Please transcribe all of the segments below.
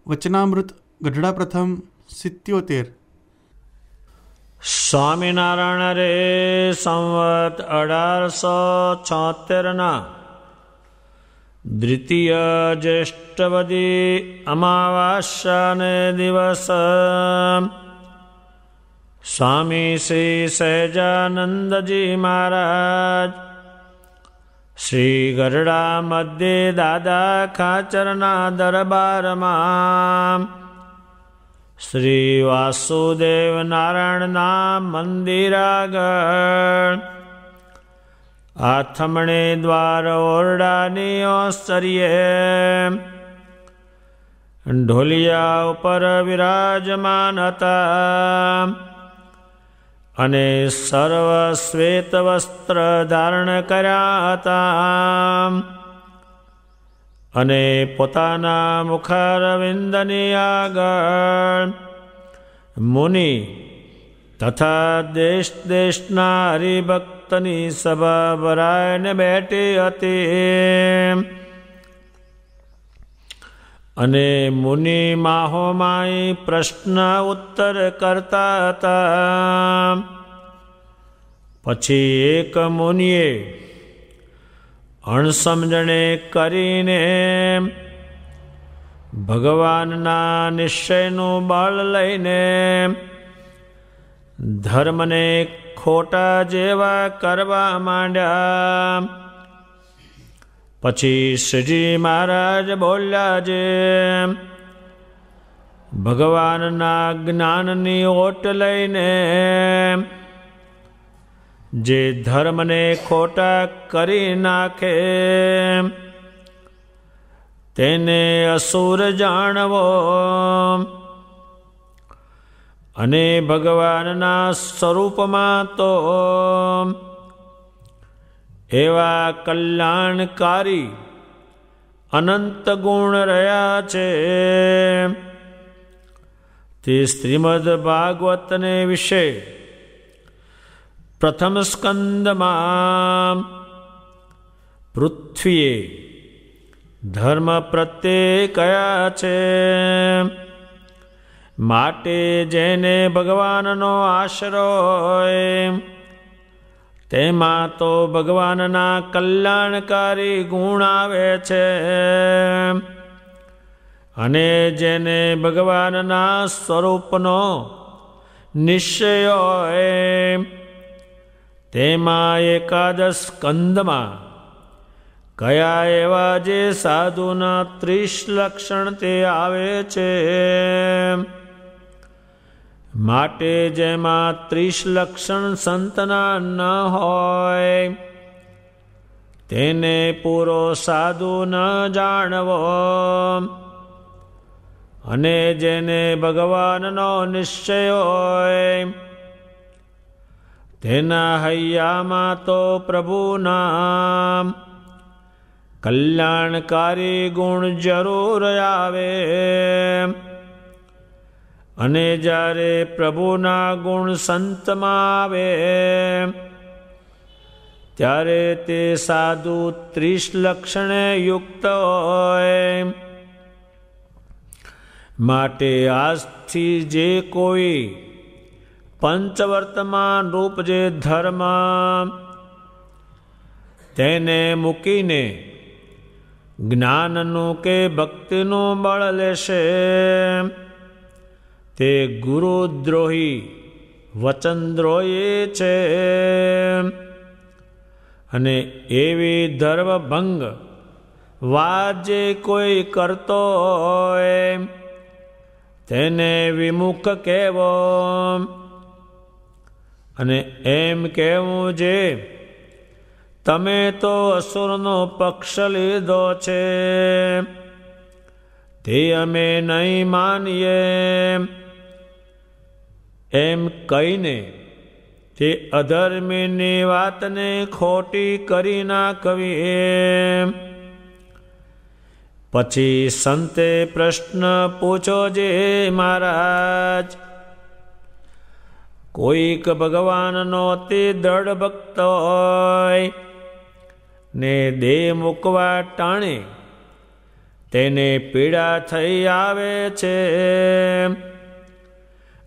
વચનામૃત ગઢડા પ્રથમ 77. સ્વામિનારાયણ રે સંવત 1876 દ્વિતીય જ્યેષ્ઠવદી અમાવાસ્યાને દિવસ સ્વામી શ્રી સહજાનંદજી મહારાજ શ્રી ગઢડા મધ્ય દાદા ખાચરના દરબારમાં શ્રી વાસુદેવ નારાયણના મંદિર આગળ આથમણે દ્વાર ઓરડાની ઓસરીએ ઢોલિયા ઉપર વિરાજમાન હતા અને સર્વ શ્વેત વસ્ત્ર ધારણ કર્યા હતા અને પોતાના મુખારવિંદની આગળ મુનિ તથા દેશ દેશના હરિભક્તની સભા ભરાઈને બેઠી હતી અને મુનિ માહોમાઈ પ્રશ્ન ઉત્તર કરતા હતા. પછી એક મુનિએ અણસમજણે કરીને ભગવાનના નિશ્ચયનું બળ લઈને ધર્મને ખોટા જેવા કરવા માંડ્યા. પછી શ્રીજી મહારાજ બોલ્યા, જે ભગવાનના જ્ઞાનની ઓટ લઈને જે ધર્મને ખોટા કરી નાખે તેને અસુર જાણવો અને ભગવાનના સ્વરૂપમાં તો એવા કલ્યાણકારી અનંત ગુણ રહ્યા છે. તે શ્રીમદ ભાગવતને વિશે પ્રથમ સ્કંદમાં પૃથ્વીએ ધર્મ પ્રત્યે કયા છે. માટે જેને ભગવાનનો આશરો હોય તેમાં તો ભગવાનના કલ્યાણકારી ગુણ આવે છે અને જેને ભગવાનના સ્વરૂપનો નિશ્ચય હોય તેમાં એકાદશ સ્કંદમાં કયા એવા જે સાધુના 30 લક્ષણ તે આવે છે. માટે જેમાં 30 લક્ષણ સંતના ન હોય તેને પૂરો સાધુ ન જાણવો અને જેને ભગવાનનો નિશ્ચય હોય તેના હૈયામાં તો પ્રભુના કલ્યાણકારી ગુણ જરૂર આવે અને જ્યારે પ્રભુના ગુણ સંતમાં આવે ત્યારે તે સાધુ 30 લક્ષણે યુક્ત હોય. માટે આજથી જે કોઈ પંચવર્તમાન રૂપ જે ધર્મ તેને મૂકીને જ્ઞાનનું કે ભક્તિનું બળ લેશે તે ગુરુદ્રોહી વચનદ્રોહી છે અને એવી ધર્મભંગ વાત જે કોઈ કરતો હોય તેને વિમુખ કહેવો અને એમ કહેવું જે તમે તો અસુરનો પક્ષ લીધો છે તે અમે નહીં માનીએ એમ કહીને તે અધર્મીની વાતને ખોટી કરી નાખવી. પછી સંતે પ્રશ્ન પૂછો, જે મહારાજ કોઈક ભગવાનનો અતિ દ્રઢ ભક્ત હોય ને દેહ મૂકવા ટાણે તેને પીડા થઈ આવે છે,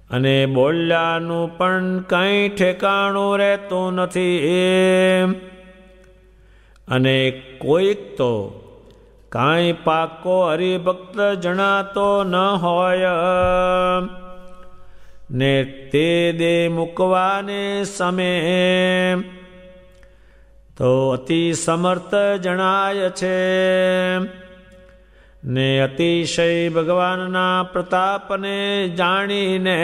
અને બોલ્યાનું પણ કંઈ ઠેકાણું રહેતું નથી, અને કોઈક તો કાંઈ પાકો હરિભક્ત જણાતો ન હોય, ને તે દેહ મૂકવાને સમયે તો અતિ સમર્થ જણાય છે, ને અતિશય ભગવાનના પ્રતાપને જાણીને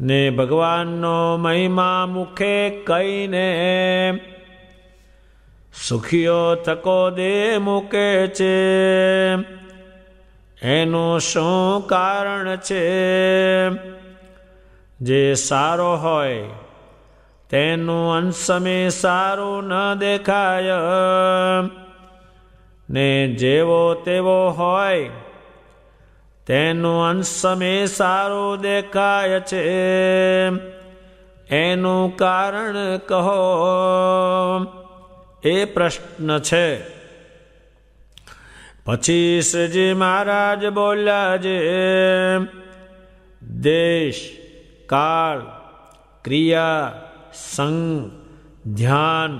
ને ભગવાનનો મહિમા મુખે કહીને સુખીઓ થકો દેહ મૂકે છે, એનું શું કારણ છે? જે સારો હોય તેનું અંશમે સારું ન દેખાય, ને જેવો તેવો હોય તેનું અંશમે સારું દેખાય છે, એનું કારણ કહો, એ પ્રશ્ન છે. પછી શ્રીજી મહારાજ બોલ્યા છે, દેશ, કાળ, ક્રિયા, સંગ, ધ્યાન,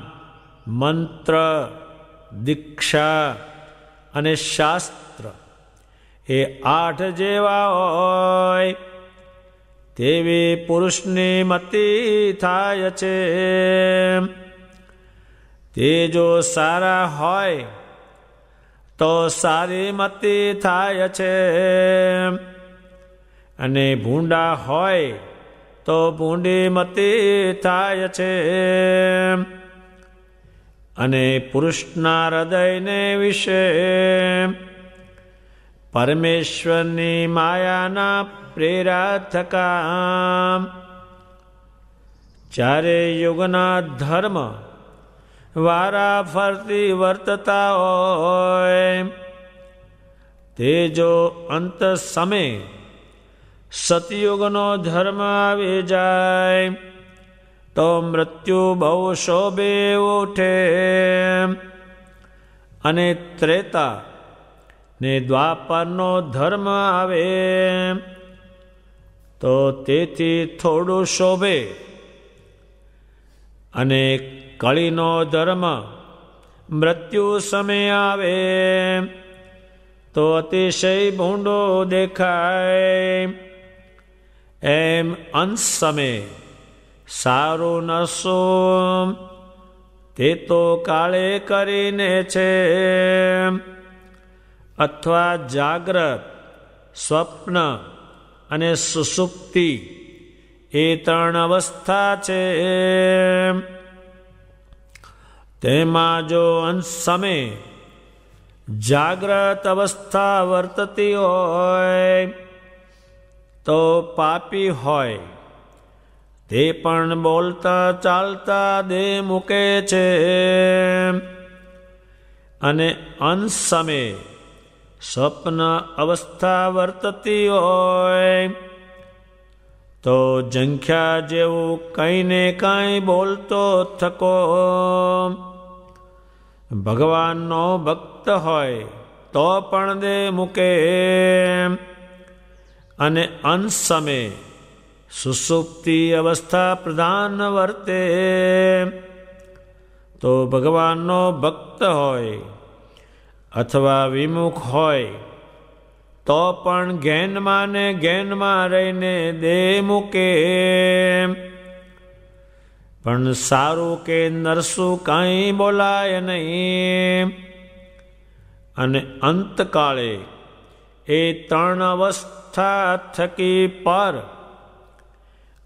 મંત્ર, દીક્ષા અને શાસ્ત્ર એ 8 જેવા હોય તેવી પુરુષની મતિ થાય છે. તે જો સારા હોય તો સારી મતિ થાય છે, અને ભૂંડા હોય તો ભૂંડી મતિ થાય છે, અને પુરુષના હૃદયને વિશે પરમેશ્વરની માયાના પ્રેરા થકા ચારે યુગના ધર્મ વારા ફરતી વર્તતા હોય, તે જો અંત સમય સતયુગનો ધર્મ આવી જાય તો મૃત્યુ બહુ શોભે ઉઠે, અને ત્રેતા ને દ્વાપરનો ધર્મ આવે તો તેથી થોડું શોભે, અને કળીનો ધર્મ મૃત્યુ સમય આવે તો અતિશય ભૂંડો દેખાય. એમ અંશ સમય સારું નશું તે તો કાળે કરીને છે, અથવા જાગ્રત, સ્વપ્ન અને સુષુપ્તિ એ 3 અવસ્થા છે. તેમાં જો અંશ સમય જાગ્રત અવસ્થા વર્તતી હોય તો પાપી હોય તે પણ બોલતા ચાલતા દેહ મૂકે છે, અને અંશ સમય સ્વપ્ન અવસ્થા વર્તતી હોય તો જંખ્યા જેવું કંઈ ને કાંઈ બોલતો થકો, ભગવાનનો ભક્ત હોય તો પણ દેહ મૂકે, અને અંશ સમય સુષુપ્તિ અવસ્થા પ્રધાન વર્તે તો ભગવાનનો ભક્ત હોય અથવા વિમુખ હોય તો પણ જ્ઞાનમાં ને જ્ઞાનમાં રહીને દેહ મૂકે, પણ સારું કે નરસું કાંઈ બોલાય નહીં, અને અંતકાળે એ 3 અવસ્થા થકી પર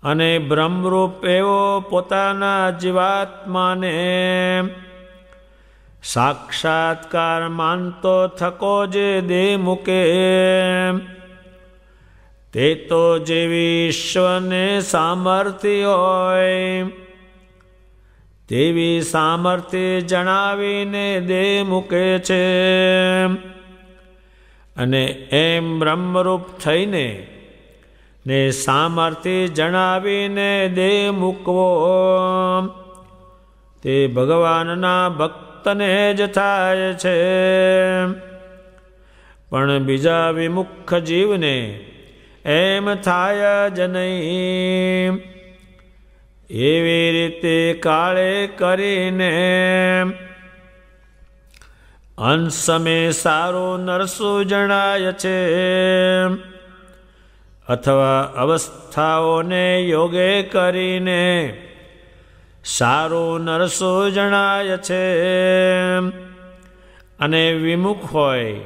અને બ્રહ્મરૂપ એવો પોતાના જીવાત્માને સાક્ષાત્કાર માનતો થકો જે દેહ મૂકે, તે તો જેવી ઈશ્વરને સામર્થ્ય હોય તેવી સામર્થ્ય જણાવીને દેહ મૂકે છે, અને એમ બ્રહ્મરૂપ થઈને ને સામર્થ્ય જણાવીને દેહ મૂકવો તે ભગવાનના ભક્ત ભક્તને જ થાય છે, પણ બીજા વિમુખ જીવને એમ થાય જ નહીં. એવી રીતે કાળે કરીને અંશમે સારું નરસું જણાય છે, અથવા અવસ્થાઓને યોગે કરીને સારું નરસું જણાય છે. અને વિમુખ હોય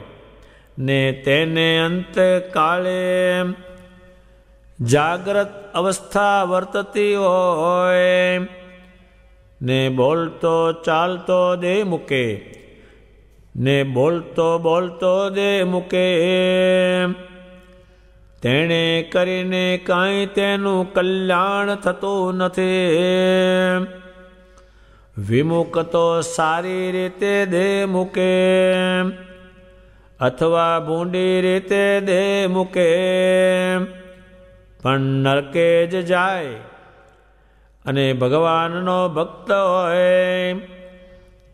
ને તેને અંતકાળે જાગ્રત અવસ્થા વર્તતી હોય ને બોલતો ચાલતો દે મૂકે ને બોલતો દે મૂકે, તેણે કરીને કાંઈ તેનું કલ્યાણ થતું નથી. વિમુખ તો સારી રીતે દે મૂકે અથવા ભૂંડી રીતે દે મૂકે, પણ નરકે જ જાય. અને ભગવાનનો ભક્ત હોય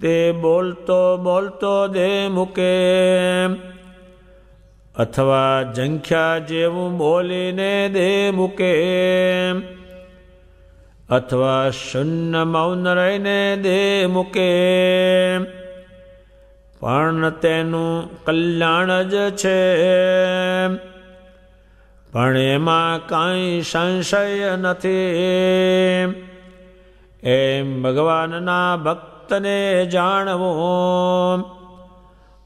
તે બોલતો દે મૂકે અથવા જંખ્યા જેવું બોલીને દે મૂકે અથવા શૂન્ય મૌન રહીને દે મૂકે, પણ તેનું કલ્યાણ જ છે. પણ એમાં કાંઈ સંશય નથી. એમ ભગવાનના ભક્તને જાણવું.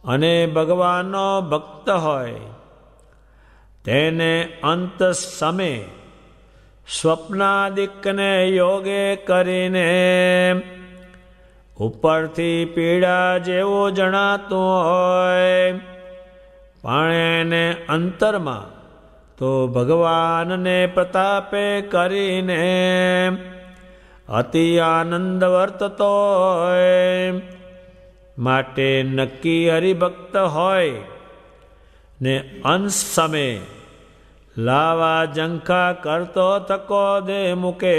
અને ભગવાનનો ભક્ત હોય તેને અંત સમય સ્વપ્નાદિકને યોગે કરીને ઉપરથી પીડા જેવું જણાતું હોય, પણ એને અંતરમાં તો ભગવાનને પ્રતાપે કરીને અતિ આનંદ વર્તતો હોય. માટે નક્કી હરિભક્ત હોય ને અંશ સમય લાવા જંખા કરતો થકો દે મૂકે,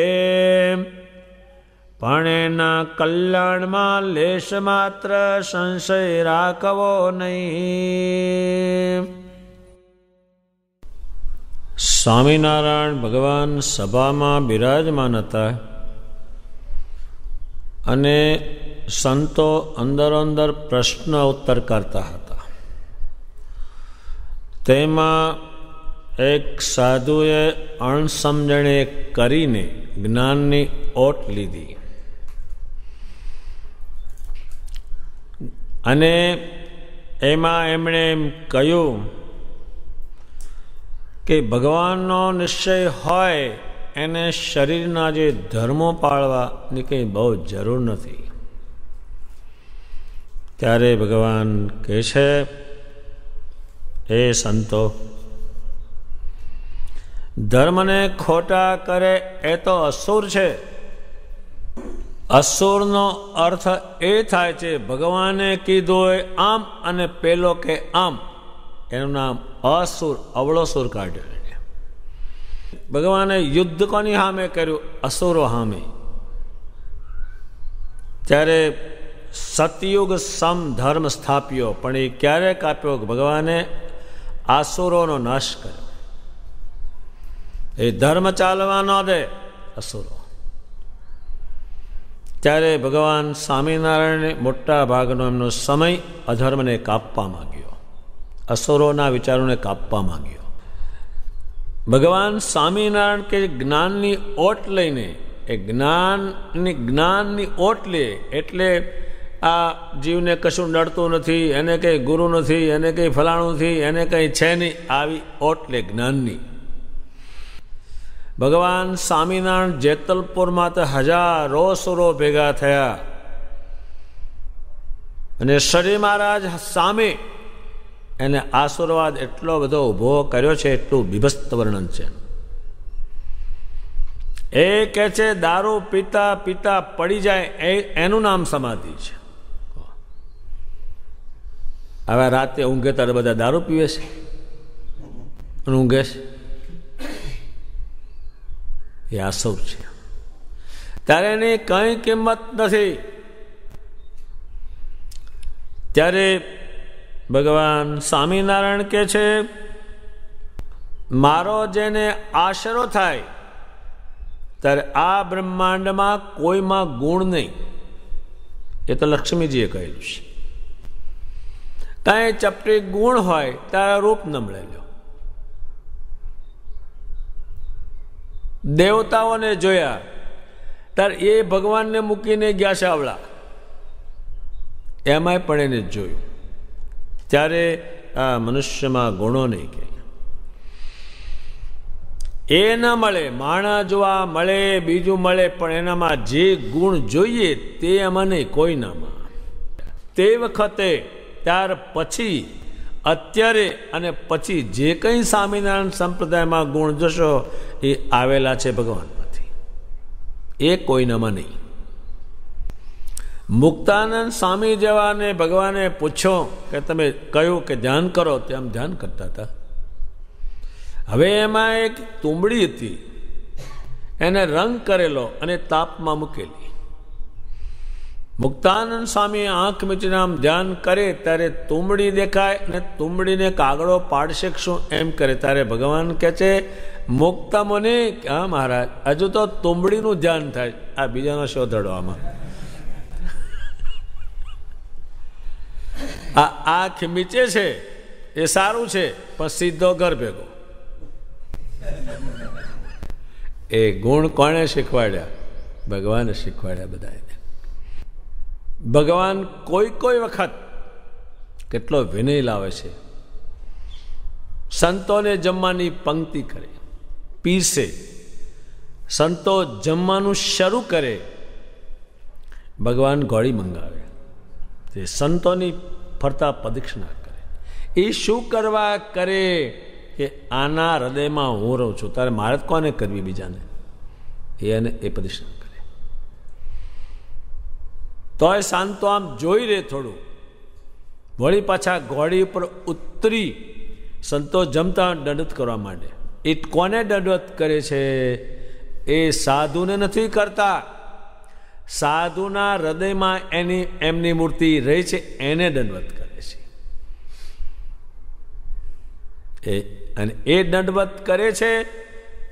પણ એના કલ્યાણમાં લેશ માત્ર સંશય રાખવો નહીં. સ્વામિનારાયણ ભગવાન સભામાં બિરાજમાન હતા અને સંતો અંદરોઅંદર પ્રશ્ન ઉત્તર કરતા હતા. તેમાં એક સાધુએ અણસમજણે કરીને જ્ઞાનની ઓટ લીધી અને એમાં એમણે એમ કહ્યું કે ભગવાનનો નિશ્ચય હોય એને શરીરના જે ધર્મો પાળવાની કંઈ બહુ જરૂર નથી. ત્યારે ભગવાન કહે છે, એ સંતો, ધર્મને ખોટા કરે એ તો અસુર છે. અસુરનો અર્થ એ થાય છે ભગવાને કીધું હોય આમ અને પેલો કે આમ, એનું નામ અસુર, અવળો સુર કાઢ્યો. ભગવાને યુદ્ધ કોની સામે કર્યું? અસુરો સામે. ત્યારે સતયુગ સમ ધર્મ સ્થાપ્યો, પણ એ ક્યારે કાપ્યો? ભગવાને આસુરોનો નાશ કર્યો. એ ધર્મ ચાલવા ન દે અસુરો. ત્યારે ભગવાન સ્વામિનારાયણે મોટા ભાગનો એમનો સમય અધર્મને કાપવા માંગ્યો, અસુરોના વિચારોને કાપવા માંગ્યો. ભગવાન સ્વામિનારાયણ કે જ્ઞાનની ઓટ લઈને, એ જ્ઞાનની ઓટ લે એટલે આ જીવને કશું નડતું નથી, એને કંઈ ગુરુ નથી, એને કંઈ ફલાણું નથી, એને કંઈ છે નહીં, આવી ઓટ લે જ્ઞાનની. ભગવાન સ્વામિનારાયણ જેતલપુરમાં તો હજારો સુરો ભેગા થયા અને શ્રી મહારાજ સામે એને આશીર્વાદ એટલો બધો ઊભો કર્યો છે, એટલું બીભત્સ વર્ણન છે. એ કહે છે દારૂ પીતા પીતા પડી જાય એનું નામ સમાધિ છે. હવે રાતે ઊંઘે ત્યારે બધા દારૂ પીવે છે અને ઊંઘે છે, એ આસુર છે. ત્યારે એની કંઈ કિંમત નથી. ત્યારે ભગવાન સ્વામિનારાયણ કહે છે, મારો જેને આશરો થાય ત્યારે આ બ્રહ્માંડમાં કોઈમાં ગુણ નહીં. એ તો લક્ષ્મીજીએ કહેલું છે. કાંઈ ચપટી ગુણ હોય તારા રૂપ ન મળે. દેવતાઓને જોયા ત્યારે એ ભગવાનને મૂકીને ગયા છે આવડા, એમાંય પણ એને જોયું. ત્યારે આ મનુષ્યમાં ગુણો નહીં કે એ ન મળે. માણા જોવા મળે, બીજું મળે, પણ એનામાં જે ગુણ જોઈએ તે એમાં નહીં, કોઈનામાં. તે વખતે ત્યાર પછી, અત્યારે અને પછી જે કંઈ સ્વામિનારાયણ સંપ્રદાયમાં ગુણ જોશો એ આવેલા છે ભગવાનમાંથી, એ કોઈનામાં નહીં. મુક્તાનંદ સ્વામી જેવાને ભગવાને પૂછ્યો કે તમે કહ્યું કે ધ્યાન કરો, તેમ ધ્યાન કરતા હતા. હવે એમાં એક તુંબડી હતી, એને રંગ કરેલો અને તાપમાં મૂકેલી. મુક્તાનંદ સ્વામી આંખ મીચીને આમ ધ્યાન કરે ત્યારે તુંબડી દેખાય અને તુંબડીને કાગડો પાડશે શું એમ કરે. ત્યારે ભગવાન કહે છે, મુક્ત મુનિ, હા મહારાજ, હજુ તો તુંબડીનું ધ્યાન થાય, આ બીજાનો શોધડો આમાં. આ આંખ મીચે છે એ સારું છે, પણ સીધો ઘર ભેગો. એ ગુણ કોણે શીખવાડ્યા? ભગવાને શીખવાડ્યા બધાને. ભગવાન કોઈ વખત કેટલો વિનય લાવે છે. સંતોને જમવાની પંક્તિ કરે, પીરસે. સંતો જમવાનું શરૂ કરે, ભગવાન ઘોડી મંગાવે, તે સંતોની ફરતા પ્રદક્ષિણા કરે. એ શું કરવા કરે કે આના હૃદયમાં હું રહું છું, તારે મારે કોને કરવી બીજાને? એને એ પ્રદક્ષિણા કરે. તોય શાંતો આમ જોઈ રહે થોડું, વળી પાછા ઘોડી ઉપર ઉતરી સંતો જમતા દંડવત કરવા માંડે. એ કોને દંડવત કરે છે? એ સાધુને નથી કરતા, સાધુના હૃદયમાં એમની મૂર્તિ રહી છે એને દંડવત કરે છે. અને એ દંડવત કરે છે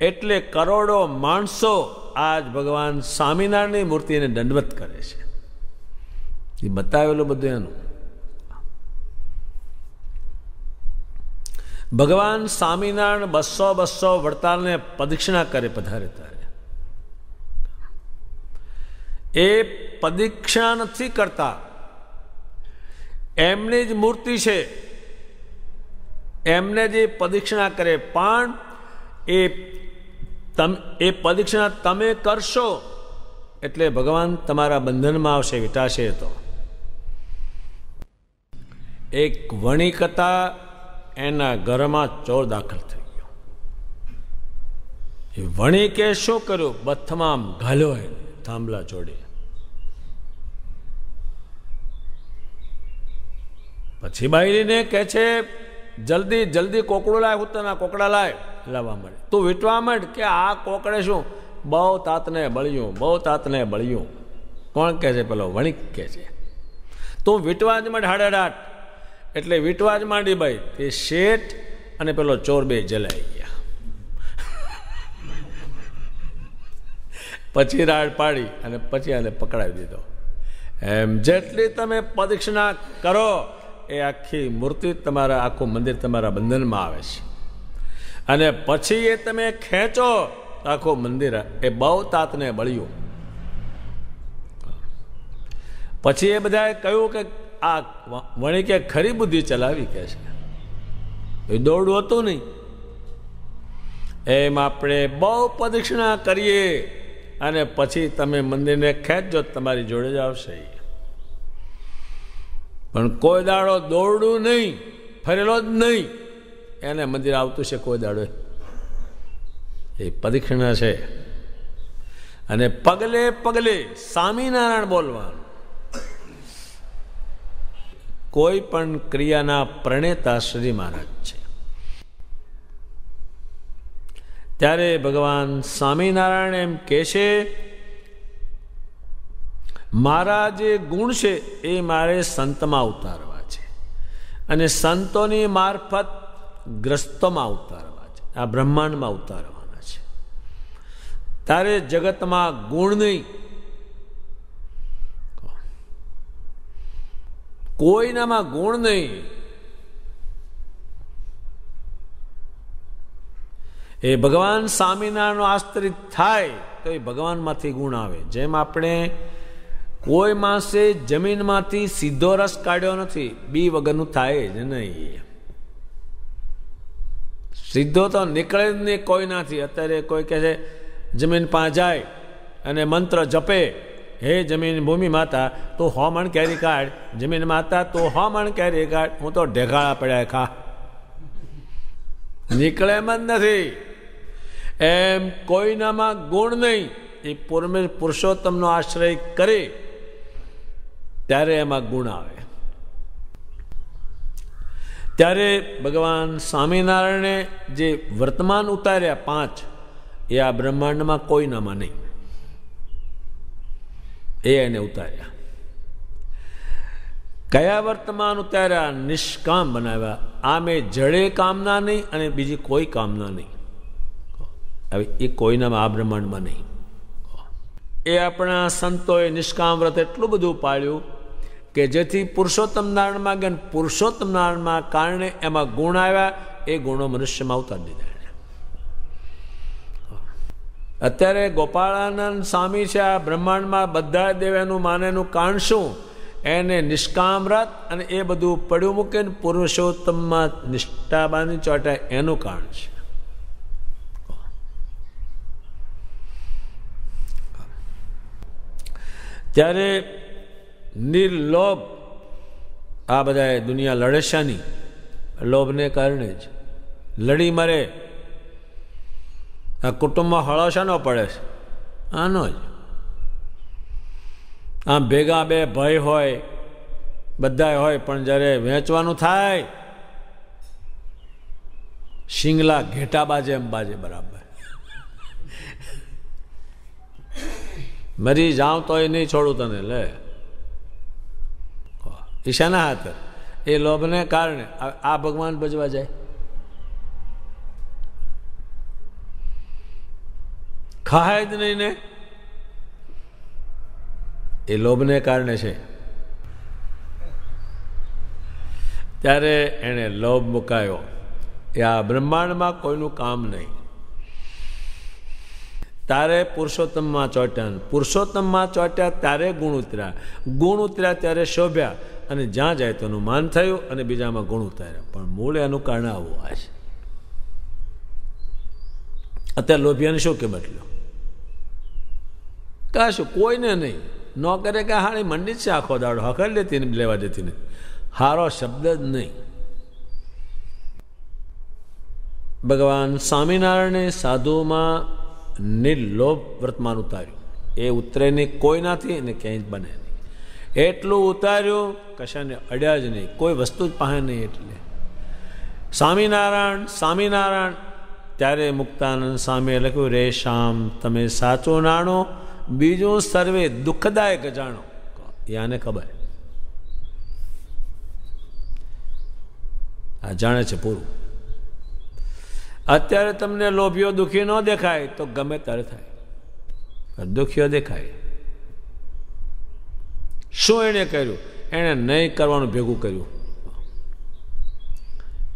એટલે કરોડો માણસો આજ ભગવાન સ્વામિનારાયણની મૂર્તિને દંડવત કરે છે. એ બતાવેલું બધું એનું. ભગવાન સ્વામિનારાયણ 200 વડતાલને પ્રદક્ષિણા કરે પધારે ત્યારે. એ પ્રદક્ષિણા નથી કરતા, એમની જ મૂર્તિ છે, એમને જે પ્રદક્ષિણા કરે. પણ એ પ્રદક્ષિણા તમે કરશો એટલે ભગવાન તમારા બંધનમાં આવશે, વિટાશે. તો એક વણિક હતા, એના ઘરમાં ચોર દાખલ થઈ ગયો. એ વણિકે શું કર્યું? બથમાં ઘાલ્યો એને થાંભલા જોડે. પછી બાયરીને કહે છે, જલ્દી કોકડું લાય, ઉત્તરના કોકડા લાય. લાવવા મળે. તું વીટવા માંડ કે આ કોકડે શું બહુ તાતને બળ્યું. કોણ કહે છે? પેલો વણિક કહે છે. તું વીટવા જ માંડ હાડાડાટ. એટલે વીટવા જ માંડી ભાઈ. તે શેઠ અને પેલો ચોર બે જલાઈ ગયા. પછી રાડ પાડી અને પછી આને પકડાવી દીધો. એમ જેટલી તમે પ્રદક્ષિણા કરો એ આખી મૂર્તિ તમારા, આખું મંદિર તમારા બંધનમાં આવે છે. અને પછી એ તમે ખેંચો આખું મંદિર એ બહુ તાતને બળ્યું. પછી એ બધાએ કહ્યું કે આ વણિકે ખરી બુદ્ધિ ચલાવી કે છે, એ દોડવું હતું નહીં. એમ આપણે બહુ પ્રદક્ષિણા કરીએ અને પછી તમે મંદિરને ખેંચજો, તમારી જોડે જ આવશે. પણ કોઈ દાડો દોડવું નહીં, ફરેલો જ નહીં, એને મંદિર આવતું છે કોઈ દાડો. એ પ્રદક્ષિણા છે. અને પગલે પગલે સ્વામિનારાયણ બોલવાનું. કોઈ પણ ક્રિયાના પ્રણેતા શ્રી મહારાજ છે. ત્યારે ભગવાન સ્વામિનારાયણ એમ કહે છે, મારા જે ગુણ છે એ મારે સંતમાં ઉતારવા અને સંતોની મારફત ગ્રસ્તોમાં ઉતારવા છે, આ બ્રહ્માંડમાં ઉતારવાના છે. તારે જગતમાં ગુણ નહીં, કોઈનામાં ગુણ નહીં. એ ભગવાન સ્વામિનારાયણનો આશ્રિત થાય તો એ ભગવાનમાંથી ગુણ આવે. જેમ આપણે કોઈ માસે જમીનમાંથી સીધો રસ કાઢ્યો નથી, બી વગરનું થાય જ નહીં. સીધો તો નીકળે જ નહીં કોઈનાથી. અત્યારે કોઈ કહે છે જમીન પાસે જાય અને મંત્ર જપે, હે જમીન ભૂમિ માતા તું હોમણ કેરી કાઢ, જમીન માતા તું હોમણ કેરી કાઢ, હું તો ઢેકાળા પડ્યા ખા. નીકળે એમ જ નથી. એમ કોઈનામાં ગુણ નહીં. એ પુરુષોત્તમનો આશ્રય કરે ત્યારે એમાં ગુણ આવે. ત્યારે ભગવાન સ્વામિનારાયણે જે વર્તમાન ઉતાર્યા 5 એ આ બ્રહ્માંડમાં કોઈનામાં નહીં, એ એને ઉતાર્યા. કયા વર્તમાન ઉતાર્યા? નિષ્કામ બનાવ્યા. આમે જડે કામના નહીં અને બીજી કોઈ કામના નહીં. હવે એ કોઈનામાં આ બ્રહ્માંડમાં નહીં. એ આપણા સંતોએ નિષ્કામ વ્રત એટલું બધું પાળ્યું કે જેથી પુરુષોત્તમ નારાયણમાં ગયા, પુરુષોત્તમ નારાયણમાં કારણે એમાં ગુણ આવ્યા. એ ગુણો મનુષ્યમાં ઉતારી દીધા. અત્યારે ગોપાળાનંદ સ્વામી છે આ બ્રહ્માંડમાં બધા દેવનું માનેનું કારણ શું? એને નિષ્કામ વ્રત અને એ બધું પડ્યું મૂકે ને પુરુષોત્તમમાં નિષ્ઠા બાંધી ચોંટાય એનું કારણ છે. ત્યારે નિર્લોભ આ બધા દુનિયા લડે છે નહીં, લોભને કારણે જ લડી મરે. આ કુટુંબમાં હળો શાનો પડે છે? આનો જ. આમ ભેગા બે ભાઈ હોય, બધા હોય, પણ જ્યારે વેચવાનું થાય શિંગલા ઘેટા બાજે એમ બાજે બરાબર. મરી જાઉં તો એ નહીં છોડું તને, લે ઈશાના હાથ. એ લોભને કારણે આ ભગવાન ભજવા જાય. ખાય જ નહીં ને, એ લોભને કારણે છે. ત્યારે એને લોભ મુકાયો. એ આ બ્રહ્માંડમાં કોઈનું કામ નહીં. તારે પુરુષોત્તમમાં ચોટ્યા, પુરુષોત્તમમાં ચોટ્યા ત્યારે ગુણ ઉતર્યા, ગુણ ઉતર્યા ત્યારે શોભ્યા, અને જ્યાં જાય તો એનું માન થયું અને બીજામાં ગુણ ઉતાર્યા. પણ મૂળ એનું કારણ આવું આ છે. અત્યારે લોભિયાને શું કે બદલ્યો? કશું કોઈને નહીં. ન કરે કે હાણી મંડી જ છે આખો દાડો, હકર લેતી ને લેવા દેતી ને, હારો શબ્દ જ નહીં. ભગવાન સ્વામિનારાયણે સાધુમાં નિર્લોભ વર્તમાન ઉતાર્યું. એ ઉતરે નહીં કોઈનાથી ને ક્યાંય જ બને નહીં. એટલું ઉતાર્યું, કશાને અડ્યા જ નહીં, કોઈ વસ્તુ જ પાસે નહીં. એટલે સ્વામિનારાયણ સ્વામિનારાયણ. ત્યારે મુક્તાનંદ સ્વામીએ લખ્યું, રે શ્યામ તમે સાચું નાણો, બીજું સર્વે દુઃખદાયક જાણો. યાને ખબર, આ જાણે છે પૂરું. અત્યારે તમને લોભીઓ દુઃખી ન દેખાય તો ગમે ત્યારે થાય, દુઃખીઓ દેખાય. શું એણે કર્યું? એણે નહીં કરવાનું ભેગું કર્યું.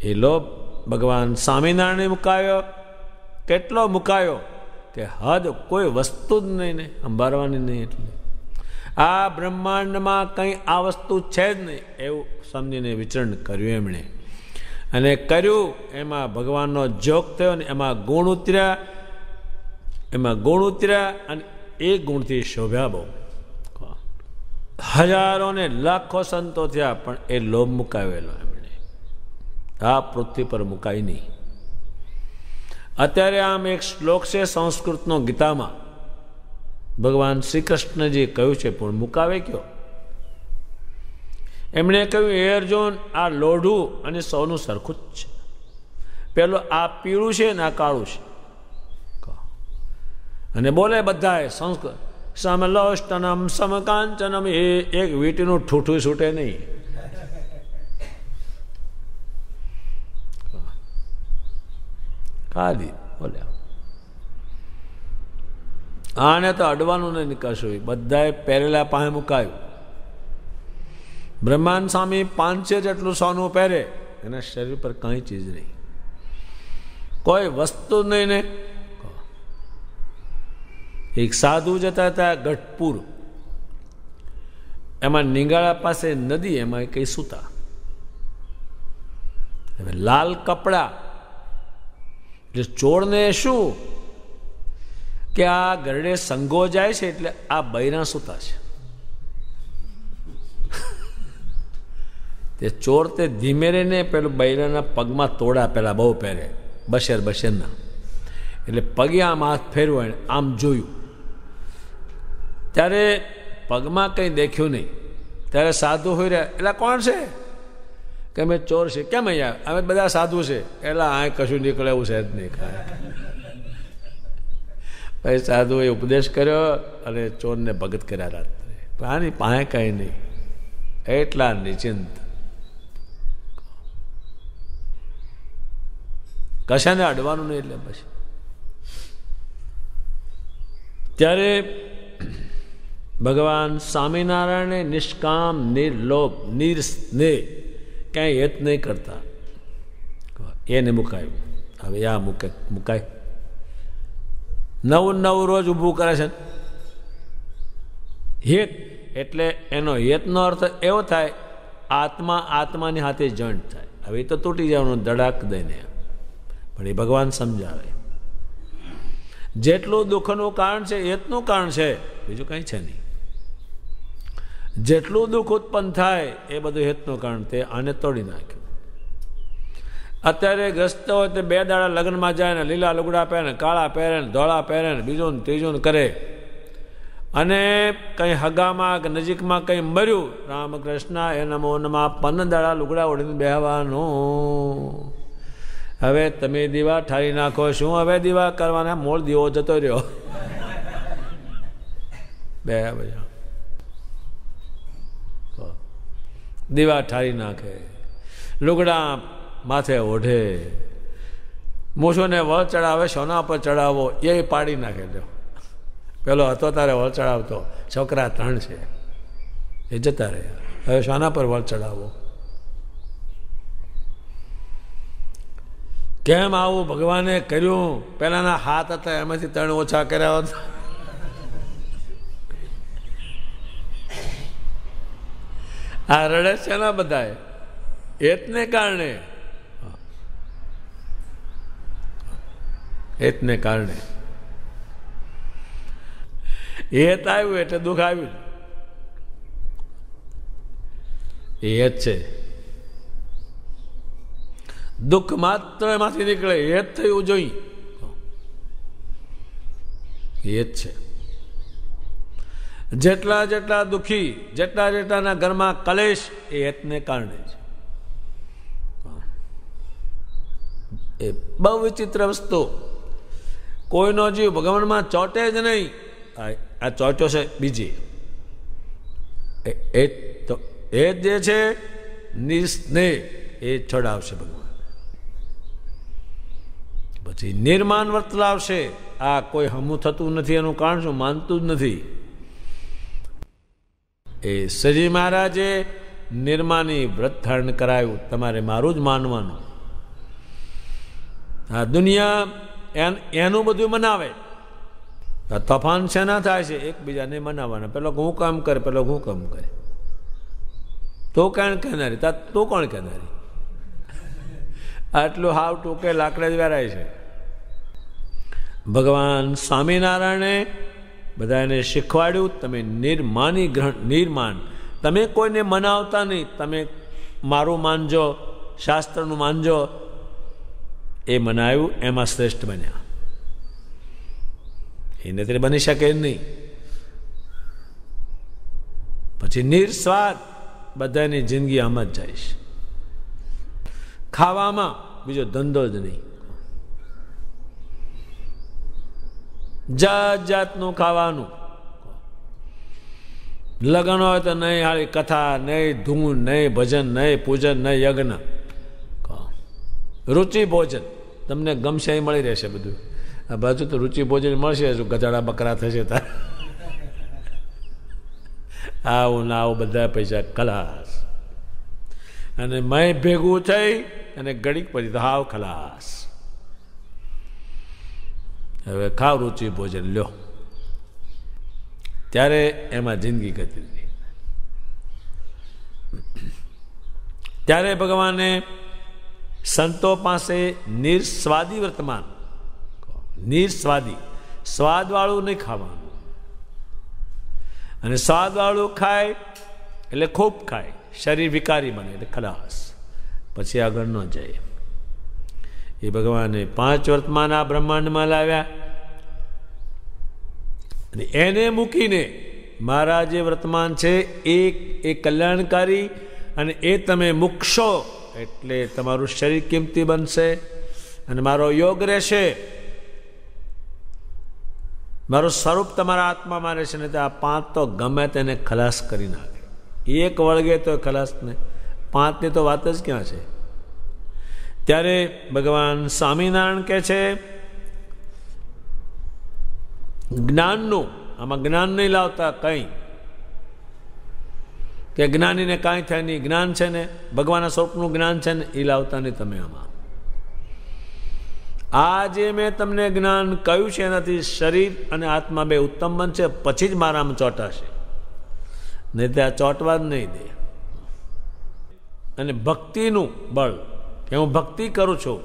એ લોભ ભગવાન સ્વામિનારાયણે મુકાયો. કેટલો મુકાયો કે હદ કોઈ વસ્તુ જ નહીં ને અંબારવાની નહીં. એટલે આ બ્રહ્માંડમાં કંઈ આ વસ્તુ છે જ નહીં એવું સમજીને વિચરણ કર્યું એમણે. અને કર્યું એમાં ભગવાનનો જોગ થયો ને એમાં ગુણ ઉતર્યા, એમાં ગુણ ઉતર્યા અને એ ગુણથી શોભ્યા બહુ. હજારો ને લાખો સંતો થયા પણ એ લોભ મુકાવેલો એમણે આ પૃથ્વી પર મુકાય નહીં. અત્યારે આમ એક શ્લોક છે સંસ્કૃતનો ગીતામાં, ભગવાન શ્રી કૃષ્ણજી કહ્યું છે પણ મુકાવે કયો? એમણે કહ્યું, હે અર્જુન, આ લોઢું અને સૌનું સરખું જ છે. પેલું આ પીળું છે ને આ કાળું છે. અને બોલે બધાએ સંસ્કૃત સમલોષ્ટનમ સમકાંચનમ, એ એક વીટીનું ઠૂઠું છૂટે નહીં. ખાલી બોલ્યા. આને તો અડવાનું નહીં નીકળશું. બધાએ પહેરેલા પાસે મુકાયું. બ્રહ્માંડ સ્વામી 500 જેટલું સોનું પહેરે, એના શરીર પર કઈ ચીજ નહીં, કોઈ વસ્તુ નહીં ને. એક સાધુ જતા હતા ગઢપુર, એમાં નિંગાળા પાસે નદી, એમાં કઈ સૂતા. હવે લાલ કપડા, એટલે ચોરને શું કે આ ગરડે સંગો જાય છે એટલે આ બૈરા સૂતા છે. તે ચોર તે ધીમે રહીને પેલું બૈરાના પગમાં તોડા પેલા બહુ પહેરે, બશેરના, એટલે પગે આમ હાથ ફેરવો, આમ જોયું, ત્યારે પગમાં કંઈ દેખ્યું નહીં. ત્યારે સાધુ હોય રહ્યા, એટલે કોણ છે કે અમે ચોર છે. કેમ અહીંયા? અમે બધા સાધુ છે. એટલે આ કશું નીકળે એવું છે જ નહીં. ભાઈ સાધુએ ઉપદેશ કર્યો અને ચોરને ભગત કર્યા રાત્રે. આની પાસે કંઈ નહીં, એટલા નિશ્ચિંત, કશાને અડવાનું નહીં. એટલે પછી ત્યારે ભગવાન સ્વામિનારાયણે નિષ્કામ, નિર્લોભ, નિર્સ્નેહ, ક્યાંય હેત નહીં કરતા, એને મુકાયું. હવે આ મુકાય. નવું રોજ ઊભું કરે છે. હેત એટલે એનો હેતનો અર્થ એવો થાય, આત્મા આત્માની હાથે જોઈન્ટ થાય. હવે એ તો તૂટી જવાનું ધડાક દઈને, પણ એ ભગવાન સમજાવે. જેટલું દુઃખનું કારણ છે હેતનું કારણ છે, બીજું કંઈ છે નહીં. જેટલું દુઃખ ઉત્પન્ન થાય એ બધું હેતનું કારણ, તે આને તોડી નાખ્યું. અત્યારે ગ્રસ્ત હોય તે 2 દાડા લગ્નમાં જાય ને લીલા લુગડા પહેરે, કાળા પહેરે, ધોળા પહેરે, બીજું ને ત્રીજું કરે, અને કંઈ હગામાં કે નજીકમાં કંઈ મર્યું, રામકૃષ્ણ એ નમો નમઃ, 15 દાડા લુગડા ઓઢીને બેહવાનું. હવે તમે દીવા ઠારી નાખો. શું હવે દીવા કરવાના? મૂળ દીવો જતો રહ્યો. બે બધા દીવા ઠારી નાખે, લુગડા માથે ઓઢે, મૂછોને વળ ચડાવે, સોના પર ચડાવો એ પાડી નાખે. પેલો હતો તારે વળ ચડાવતો, છોકરા 3 છે એ જતા રહ્યા, હવે સોના પર વળ ચડાવો. કેમ આવું ભગવાને કર્યું? પેલાના હાથ હતા એમાંથી 3 ઓછા કર્યા હતા. આ રડે છે ને બધાએ હેતને કારણે, હેતને કારણે. હેત આવ્યું એટલે દુઃખ આવ્યું. એ હેત છે. દુઃખ માત્ર એમાંથી નીકળે, હેત થયું જોઈ, હેત છે. જેટલા જેટલા દુઃખી, જેટલાના ઘરમાં કલેશ, એ હેતને કારણે છે. એ બહુ વિચિત્ર વસ્તુ. કોઈનો જીવ ભગવાનમાં ચોટે જ નહીં. આ ચોટ્યો છે બીજી. એ જે છે નિસ્નેહ, એ છોડાવશે ભગવાન. પછી નિર્માણ વ્રત લાવશે. આ કોઈ હમું થતું નથી, એનું કારણ શું? માનતું જ નથી. એ શ્રીજી મહારાજે નિર્માની વ્રત ધારણ કરાયું. તમારે મારું જ માનવાનું. આ દુનિયા એનું બધું મનાવે. તોફાન શેના થાય છે? એકબીજાને મનાવવાના. પેલો હું કામ કરે, પેલો હું કામ કરે. તો કોણ કહેનારી? તું કોણ કહેનારી? આટલું હાવ ટૂંકે લાકડે જ વેરાય છે. ભગવાન સ્વામિનારાયણે બધાને શીખવાડ્યું, તમે નિર્માની નિર્માણ, તમે કોઈને મનાવતા નહીં, તમે મારું માનજો, શાસ્ત્રનું માનજો. એ મનાયું, એમાં શ્રેષ્ઠ બન્યા. એને તે બની શકે નહીં. પછી નિર્સ્વાર્થ, બધાની જિંદગી આમ જ જાય છે. ખાવામાં બીજો ધંધો જ નહીં. જાત જાતનું ખાવાનું. લગ્ન હોય તો નહીં હારી કથા, નહીં ધૂન, નહીં ભજન, નહીં પૂજન, નહીં યજ્ઞ. રુચિ ભોજન. તમને ગમશે એ મળી રહેશે બધું. આ બાજુ તો રુચિ ભોજન મળશે, ગધાડા બકરા થશે તાર. આવું ના આવું બધા પૈસા ખલાસ. અને મેં ભેગું થઈ અને ઘડીક પછી તો હાવ ખલાસ. હવે ખાવ રુચિ ભોજન લ્યો. ત્યારે એમાં જિંદગી ગતી હતી. ત્યારે ભગવાને સંતો પાસે નિર્સ્વાદી વર્તમાન, નિર્સ્વાદી, સ્વાદવાળું નહીં ખાવાનું. અને સ્વાદવાળું ખાય એટલે ખૂબ ખાય, શરીર વિકારી બને એટલે ખલાસ, પછી આગળ ન જાય. એ ભગવાને 5 વર્તમાન આ બ્રહ્માંડમાં લાવ્યા અને એને મૂકીને મારા જે વર્તમાન છે એ કલ્યાણકારી, અને એ તમે મૂકશો એટલે તમારું શરીર કિંમતી બનશે અને મારો યોગ રહેશે, મારું સ્વરૂપ તમારા આત્મામાં રહેશે. ને આ 5 તો ગમે તેને ખલાસ કરી નાખે. એક વળગે તો ખલાસ ને, 5ની તો વાત જ ક્યાં છે. ત્યારે ભગવાન સ્વામિનારાયણ કહે છે જ્ઞાનનું, આમાં જ્ઞાન નહીં લાવતા કંઈ, કે જ્ઞાનીને કાંઈ થાય નહીં. જ્ઞાન છે ને ભગવાનના સ્વરૂપનું જ્ઞાન છે ને એ લાવતા નહીં તમે આમાં. આ જે મેં તમને જ્ઞાન કહ્યું છે એનાથી શરીર અને આત્મા બે ઉત્તમ બનશે, પછી જ મારામાં ચોંટાશે, નહીં તો આ ચોંટવા જ નહીં દે. અને ભક્તિનું બળ, કે હું ભક્તિ કરું છું,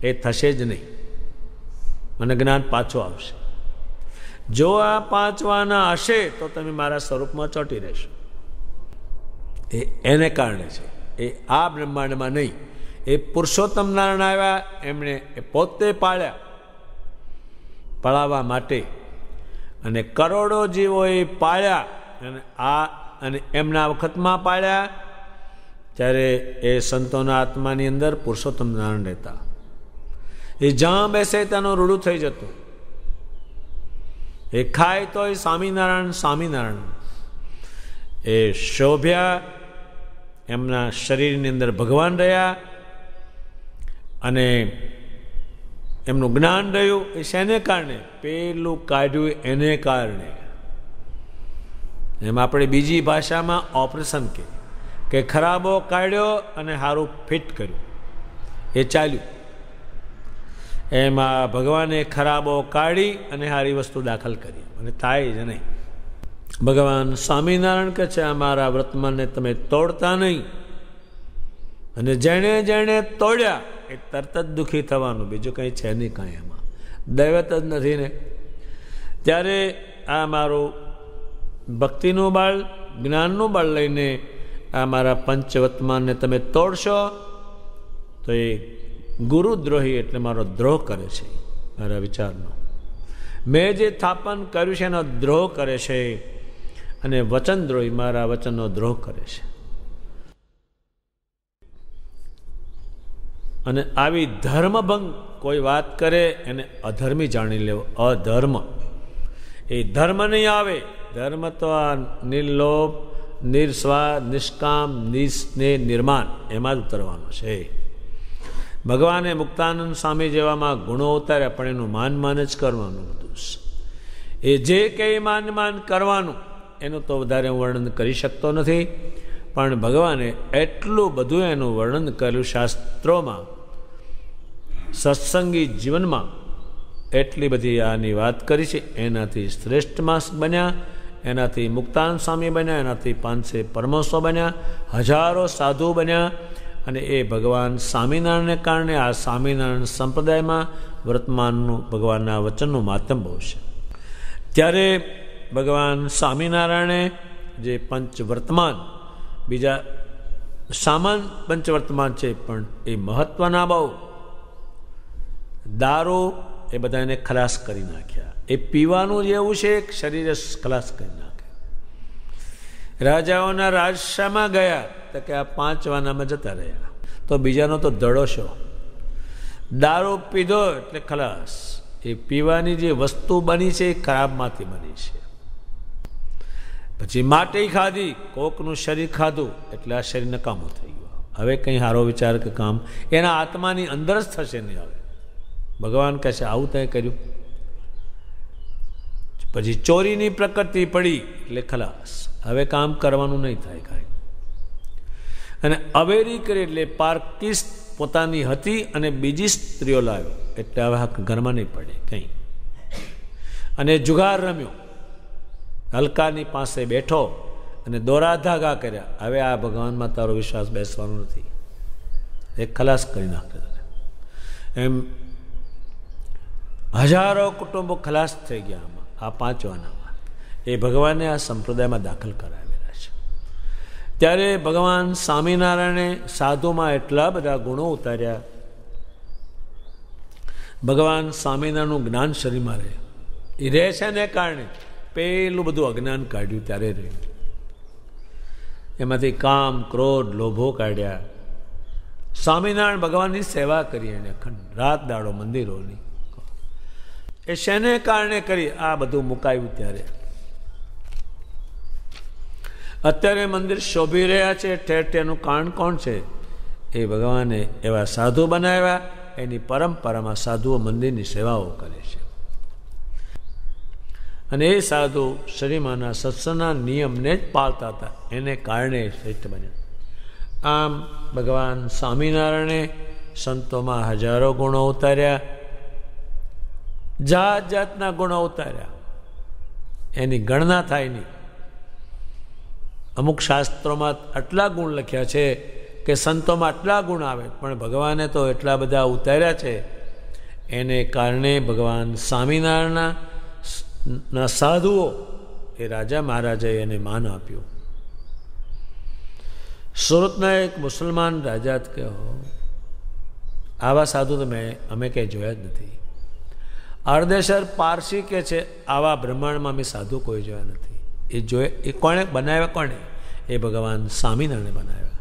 એ થશે જ નહીં. મને જ્ઞાન પાછું આવશે. જો આ 5 વાના હશે તો તમે મારા સ્વરૂપમાં ચોંટી રહેશો. એ એને કારણે છે, એ આ બ્રહ્માંડમાં નહીં. એ પુરુષોત્તમ નારાયણ આવ્યા, એમણે એ પોતે પાળ્યા, પળાવવા માટે, અને કરોડો જીવોએ પાળ્યા, અને એમના વખતમાં પાળ્યા. ત્યારે એ સંતોના આત્માની અંદર પુરુષોત્તમ નારાયણ રહેતા. એ જ્યાં બેસે ત્યાંનું રૂડું થઈ જતું. એ ખાય તો એ સ્વામિનારાયણ સ્વામિનારાયણ. એ શોભ્યા, એમના શરીરની અંદર ભગવાન રહ્યા, અને એમનું જ્ઞાન રહ્યું. એ શેને કારણે? પેલું કાઢ્યું એને કારણે. એમ આપણે બીજી ભાષામાં ઓપરેશન કે ખરાબો કાઢ્યો અને સારું ફિટ કર્યું, એ ચાલ્યું. એમાં ભગવાને ખરાબો કાઢી અને સારી વસ્તુ દાખલ કરી, અને થાય જ નહીં. ભગવાન સ્વામિનારાયણ કહે છે અમારા વર્તમાનને તમે તોડતા નહીં, અને જેણે જેણે તોડ્યા એ તરત જ દુઃખી થવાનું, બીજું કંઈ છે નહીં કાંઈ એમાં, દૈવત જ નથી ને. ત્યારે આ મારું ભક્તિનું બળ, જ્ઞાનનું બળ લઈને આ મારા પંચવર્તમાનને તમે તોડશો તો એ ગુરુદ્રોહી, એટલે મારો દ્રોહ કરે છે, મારા વિચારનો. મેં જે સ્થાપન કર્યું છે એનો દ્રોહ કરે છે, અને વચનદ્રોહી મારા વચનનો દ્રોહ કરે છે. અને આવી ધર્મભંગ કોઈ વાત કરે એને અધર્મી જાણી લેવો. અધર્મ એ ધર્મ નહીં આવે. ધર્મ તો આ નિર્લોભ, નિર્સ્વાદ, નિષ્કામ, નિસ્નેહ, નિર્માન એમાં જ ઉતરવાનો છે. ભગવાને મુક્તાનંદ સ્વામી જેવામાં ગુણો ઉતાર્યા, પણ એનું માન જ કરવાનું બધું. એ જે કંઈ માન કરવાનું એનું તો વધારે હું વર્ણન કરી શકતો નથી, પણ ભગવાને એટલું બધું એનું વર્ણન કર્યું શાસ્ત્રોમાં, સત્સંગી જીવનમાં એટલી બધી આની વાત કરી છે. એનાથી શ્રેષ્ઠ માસ બન્યા, એનાથી મુક્તાનંદ સ્વામી બન્યા, એનાથી 500 પરમહંસો બન્યા, હજારો સાધુ બન્યા. અને એ ભગવાન સ્વામિનારાયણને કારણે આ સ્વામિનારાયણ સંપ્રદાયમાં વર્તમાનનું ભગવાનના વચનનું માધ્યમ બહુ છે. ત્યારે ભગવાન સ્વામિનારાયણે જે પંચવર્તમાન, બીજા સામાન પંચવર્તમાન છે પણ એ મહત્વના બહુ, દારૂ એ બધા એને ખલાસ કરી નાખ્યા. એ પીવાનું જ એવું છે, શરીરે ખલાસ કરી નાખે. રાજાઓના રાજશામાં ગયા તો કે આ 5 વાનામાં જતા રહ્યા, તો બીજાનો તો ધડો શો. દારૂ પીધો એટલે ખલાસ. એ પીવાની જે વસ્તુ બની છે એ ખરાબમાંથી બની છે. પછી માટી ખાધી, કોકનું શરીર ખાધું એટલે આ શરીર નકામું થઈ ગયું. હવે કંઈ સારો વિચાર કે કામ એના આત્માની અંદર જ થશે નહીં. હવે ભગવાન કહે છે આવું તે કર્યું. પછી ચોરીની પ્રકૃતિ પડી એટલે ખલાસ, હવે કામ કરવાનું નહીં થાય કાંઈ. અને અવેરી કરી એટલે પારકીસ પોતાની હતી અને બીજી સ્ત્રીઓ લાવ્યો એટલે હવે ઘરમાં નહીં પડે કંઈ. અને જુગાર રમ્યો, હલકાની પાસે બેઠો અને દોરા ધાગા કર્યા. હવે આ ભગવાનમાં તારો વિશ્વાસ બેસવાનો નથી, એ ખલાસ કરી નાખે. એમ હજારો કુટુંબો ખલાસ થઈ ગયા આમાં, આ 5 વાનામાં. એ ભગવાને આ સંપ્રદાયમાં દાખલ કરાવેલા છે. ત્યારે ભગવાન સ્વામિનારાયણે સાધુમાં એટલા બધા ગુણો ઉતાર્યા. ભગવાન સ્વામિનારાયણનું જ્ઞાન શરીરમાં રહે, એ રહે છે ને કારણે પેલું બધું અજ્ઞાન કાઢ્યું ત્યારે રહ્યું. એમાંથી કામ, ક્રોધ, લોભો કાઢ્યા. સ્વામિનારાયણ ભગવાનની સેવા કરી એને અખંડ રાત દાડો મંદિરોની. એ શેને કારણે કરી? આ બધું મુકાયું ત્યારે. અત્યારે મંદિર શોભી રહ્યા છે, ઠેર ઠેરનું કારણ કોણ છે? એ ભગવાને એવા સાધુ બનાવ્યા. એની પરંપરામાં સાધુઓ મંદિરની સેવાઓ કરે છે. અને એ સાધુ શ્રીમાના સત્સંગના નિયમને જ પાળતા હતા, એને કારણે શ્રેષ્ઠ બન્યા. આમ ભગવાન સ્વામિનારાયણે સંતોમાં હજારો ગુણો ઉતાર્યા, જાત જાતના ગુણો ઉતાર્યા, એની ગણના થાય નહીં. અમુક શાસ્ત્રોમાં આટલા ગુણ લખ્યા છે કે સંતોમાં આટલા ગુણ આવે, પણ ભગવાને તો એટલા બધા ઉતાર્યા છે. એને કારણે ભગવાન સ્વામિનારાયણના સાધુઓ એ રાજા મહારાજાએ એને માન આપ્યું. સુરતના એક મુસલમાન રાજા કહો, આવા સાધુ તો અમે કંઈ જોયા જ નથી. અર્ધેશર પારસી કે છે આવા બ્રહ્માંડમાં અમે સાધુ કોઈ જોયા નથી. એ જોયે, એ કોણે બનાવ્યા? કોણે? એ ભગવાન સ્વામિનારાયણે બનાવ્યા.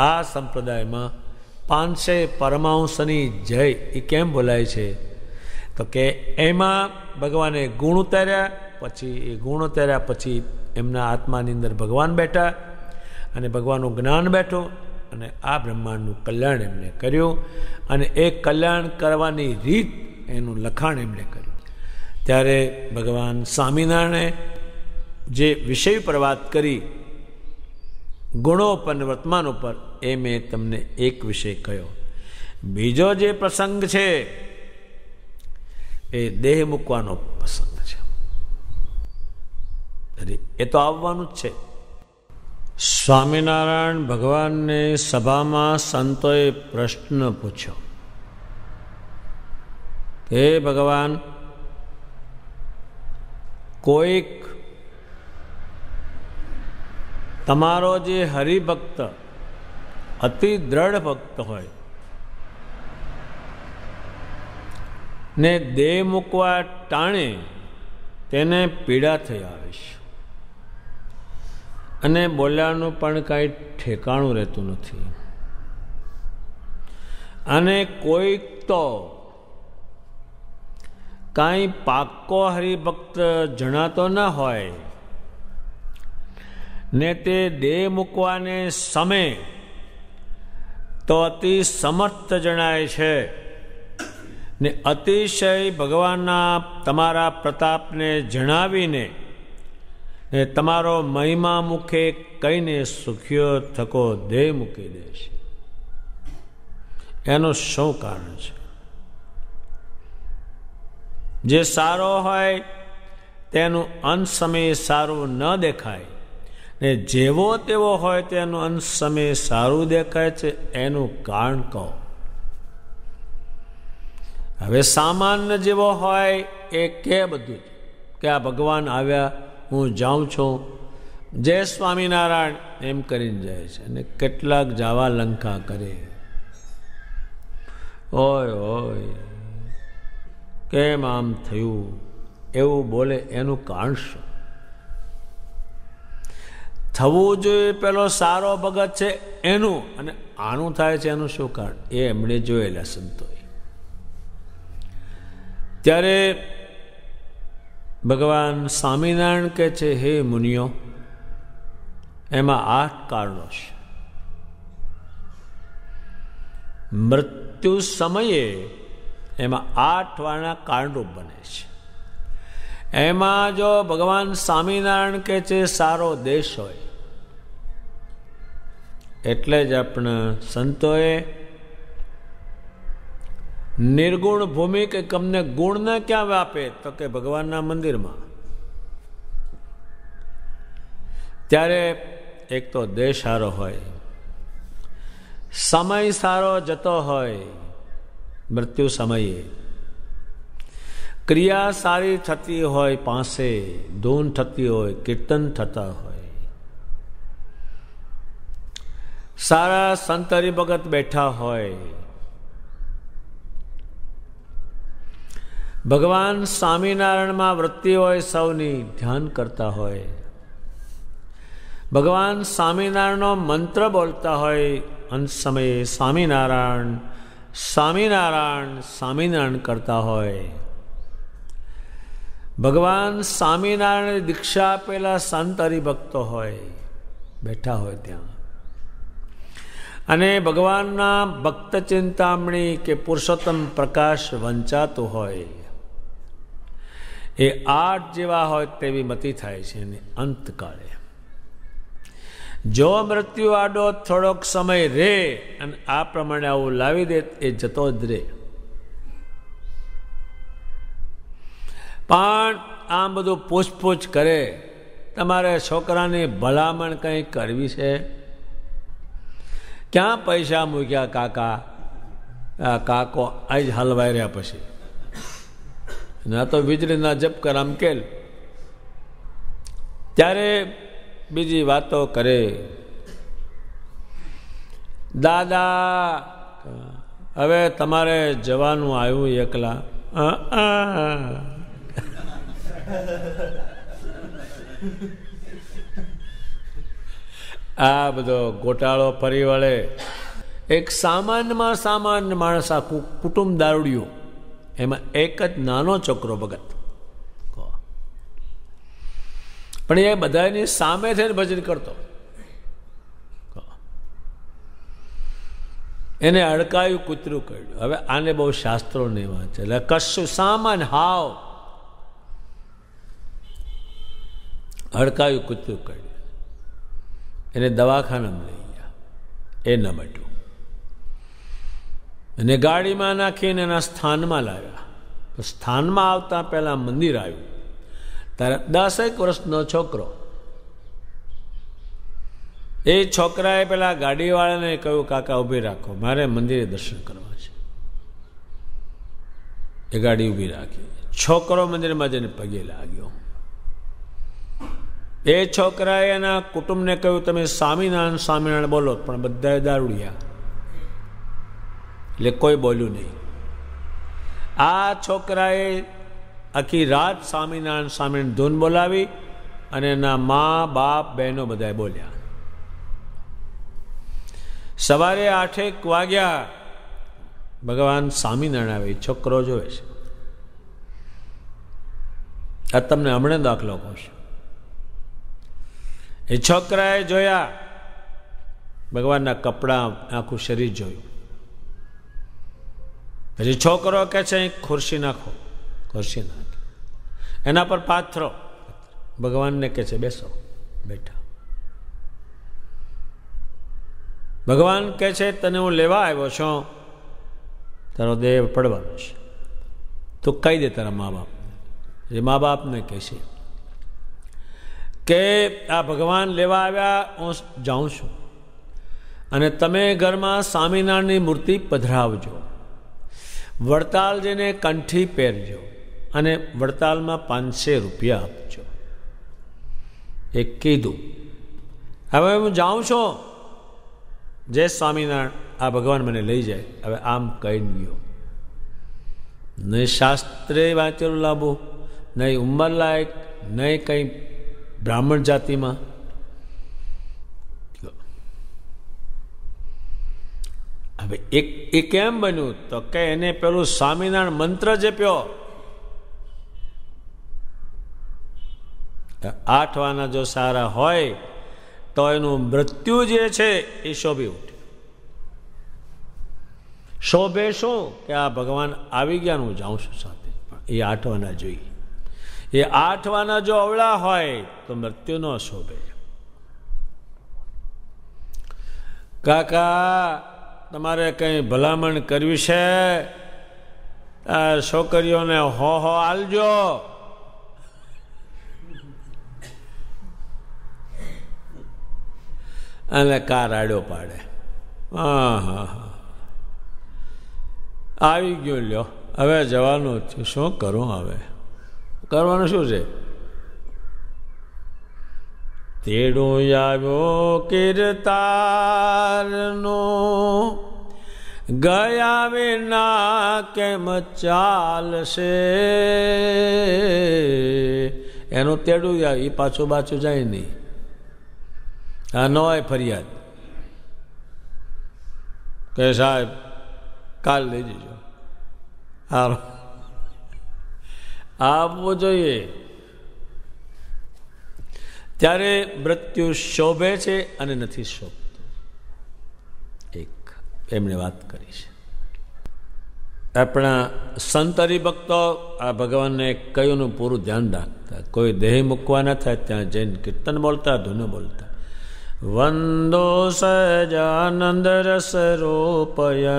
આ સંપ્રદાયમાં 500 પરમાંશની જય એ કેમ બોલાય છે? તો કે એમાં ભગવાને ગુણ ઉતાર્યા, પછી એ ગુણ ઉતાર્યા પછી એમના આત્માની અંદર ભગવાન બેઠા અને ભગવાનનું જ્ઞાન બેઠું અને આ બ્રહ્માંડનું કલ્યાણ એમણે કર્યું. અને એ કલ્યાણ કરવાની રીત, એનું લખાણ એમણે કર્યું. ત્યારે ભગવાન સ્વામિનારાયણે જે વિષય પર વાત કરી, ગુણો ઉપર અને વર્તમાન ઉપર, એ મેં તમને એક વિષય કહ્યો. બીજો જે પ્રસંગ છે એ દેહ મૂકવાનો પ્રસંગ છે. એ તો આવવાનું જ છે. સ્વામિનારાયણ ભગવાનને સભામાં સંતોએ પ્રશ્ન પૂછ્યો, હે ભગવાન, કોઈક તમારો જે હરિભક્ત અતિ દ્રઢ ભક્ત હોય ને દેહ મૂકવા ટાણે તેને પીડા થઈ આવે છે અને બોલ્યાનું પણ કાંઈ ઠેકાણું રહેતું નથી. અને કોઈક તો કાંઈ પાક્કો હરિભક્ત જણાતો ન હોય ને તે દેહ મૂકવાને સમે તો અતિ સમર્થ જણાય છે ને અતિશય ભગવાનના તમારા પ્રતાપને જણાવીને ને તમારો મહિમા મુખે કહીને સુખ્યો થકો દેહ મૂકી દે છે. એનું શું કારણ છે? જે સારો હોય તેનું અંત સમયે સારું ન દેખાય ને જેવો તેવો હોય તેનું અંત સમયે સારું દેખાય છે, એનું કારણ કહો. હવે સામાન્ય જેવો હોય એ કે બધું કે આ ભગવાન આવ્યા, હું જાઉં છું, જય સ્વામિનારાયણ એમ કરીને જાય છે. અને કેટલાક જાવા લંકા કરે, ઓય ઓય કેમ આમ થયું એવું બોલે. એનું કારણ શું? થવું જોઈએ પેલો સારો ભગત છે એનું, અને આનું થાય છે એનું શું કારણ? એ એમણે જોયેલા સંતોએ. ત્યારે ભગવાન સ્વામિનારાયણ કહે છે, હે મુનિઓ, એમાં 8 કારણો છે. મૃત્યુ સમયે એમાં 8 વારના કારણરૂપ બને છે. એમાં જો ભગવાન સ્વામિનારાયણ કે છે સારો દેશ હોય, એટલે જ આપણા સંતોએ નિર્ગુણ ભૂમિ કે તમને ગુણ ને ક્યાં વ્યાપે, તો કે ભગવાનના મંદિરમાં. ત્યારે એક તો દેશ સારો હોય, સમય સારો જતો હોય, મૃત્યુ સમયે ક્રિયા સારી થતી હોય, પાસે ધૂન થતી હોય, કીર્તન થતા હોય, સારા સંત હરિભગત બેઠા હોય, ભગવાન સ્વામિનારાયણમાં વૃત્તિ હોય, સૌની ધ્યાન કરતા હોય, ભગવાન સ્વામિનારાયણનો મંત્ર બોલતા હોય, અંત સમયે સ્વામિનારાયણ સ્વામિનારાયણ સ્વામિનારાયણ કરતા હોય, ભગવાન સ્વામિનારાયણ દીક્ષા આપેલા સંત હરિભક્તો હોય, બેઠા હોય ત્યાં, અને ભગવાનના ભક્ત ચિંતામણી કે પુરુષોત્તમ પ્રકાશ વંચાતું હોય, એ 8 જેવા હોય તેવી મતિ થાય છે. અને અંતકાળે જો મૃત્યુ આડો થોડોક સમય રે અને આ પ્રમાણે આવું લાવી દે, એ જતો જ રે. પણ આમ બધું પૂછપૂછ કરે, તમારે છોકરાની ભલામણ કંઈ કરવી છે? ક્યાં પૈસા મૂક્યા કાકા? આ કાકો આજ હલવાઈ રહ્યા પછી ના તો વીજળીના જપ કરામ કેલ. ત્યારે બીજી વાતો કરે. દાદા હવે તમારે જવાનું આવ્યું એકલા. આ બધો ગોટાળો ફરી વળે. એક સામાન્યમાં સામાન્ય માણસ આખું કુટુંબ દારૂડિયું, એમાં એક જ નાનો છોકરો ભગત, પણ એ બધાની સામે થઈને ભજન કરતો. એને અડકાયું કૂતરું કર્યું. હવે આને બહુ શાસ્ત્રો નહીં વાંચે, એટલે કશું સામાન હાવ અડકાયું કૂતરું કર્યું. એને દવાખાનામાં લઈ ગયા, એ ન મટ્યું. અને ગાડીમાં નાખીને એના સ્થાનમાં લાવ્યા. તો સ્થાનમાં આવતા પહેલા મંદિર આવ્યું. ત્યારે 10 વર્ષનો છોકરો, એ છોકરાએ પેલા ગાડીવાળાને કહ્યું, કાકા ઊભી રાખો, મારે મંદિરે દર્શન કરવા છે. એ ગાડી ઊભી રાખી. છોકરો મંદિરમાં જઈને પગે લાગ્યો. એ છોકરાએ એના કુટુંબને કહ્યું, તમે સ્વામિનારાયણ સ્વામિનારાયણ બોલો, પણ બધાએ દારૂડિયા, એટલે કોઈ બોલ્યું નહીં. આ છોકરાએ આખી રાત સ્વામિનારાયણ સ્વામિનારાયણ ધૂન બોલાવી, અને એના મા બાપ બહેનો બધાએ બોલ્યા. સવારે 8 વાગ્યા ભગવાન સ્વામિનારાયણ આવે. છોકરો જોવે છે. આ તમને હમણાં દાખલો કહું છું. એ છોકરાએ જોયા, ભગવાનના કપડાં, આખું શરીર જોયું. પછી છોકરો કહે છે, ખુરશી નાખો. ખુરશી નાખી, એના પર પાથરો. ભગવાનને કહે છે, બેસો. બેઠા. ભગવાન કહે છે, તને હું લેવા આવ્યો છું, તારો દેહ પડવાનો છે, તું કહી દે તારા મા બાપ. એ મા બાપને કહે છે કે આ ભગવાન લેવા આવ્યા, હું જાઉં છું, અને તમે ઘરમાં સ્વામિનારાયણની મૂર્તિ પધરાવજો, વડતાલ જઈને કંઠી પહેરજો, અને વડતાલમાં 500 રૂપિયા આપજો. એ કીધું. હવે હું જાઉં છું, જય સ્વામિનારાયણ, આ ભગવાન મને લઈ જાય. હવે આમ કહી ગયો. નહીં શાસ્ત્રે વાંચેલું લાભો, નહીં ઉંમર લાયક, નહીં કંઈ બ્રાહ્મણ જાતિમાં. હવે એ કેમ બન્યું? તો કે એને પેલું સ્વામિનારાયણ મંત્ર જપ્યો. 8 વાના જો સારા હોય તો એનું મૃત્યુ જે છે એ શોભી ઉઠે. શોભે શું કે આ ભગવાન આવી ગયા, હું જાઉં છું સાથે, પણ એ આઠવાના જોઈએ. એ આઠવાના જો અવળા હોય તો મૃત્યુ ન શોભે. કાકા તમારે કંઈ ભલામણ કરવી છે? આ છોકરીઓને હો આલજો. અને કાર આડો પાડે. હા આવી ગયો, લ્યો હવે જવાનું છે, શું કરું? હવે કરવાનું શું છે? તેડું આવ્યો કીર્તારનો, ગયા વિના કેમ ચાલશે? એનું તેડું એ પાછું બાછું જાય નહીં. આ ન હોય ફરિયાદ કે સાહેબ કાલ લઈ જજો, આપવું જોઈએ. ત્યારે મૃત્યુ શોભે છે અને નથી શોભતું. એક એમણે વાત કરી છે. આપણા સંત હરિભક્તો આ ભગવાનને કયુંનું પૂરું ધ્યાન રાખતા. કોઈ દેહ મૂકવા ન થાય ત્યાં જઈને કીર્તન બોલતા, ધૂન બોલતા. વંદો સહજાનંદ રસ રૂપયનોપમા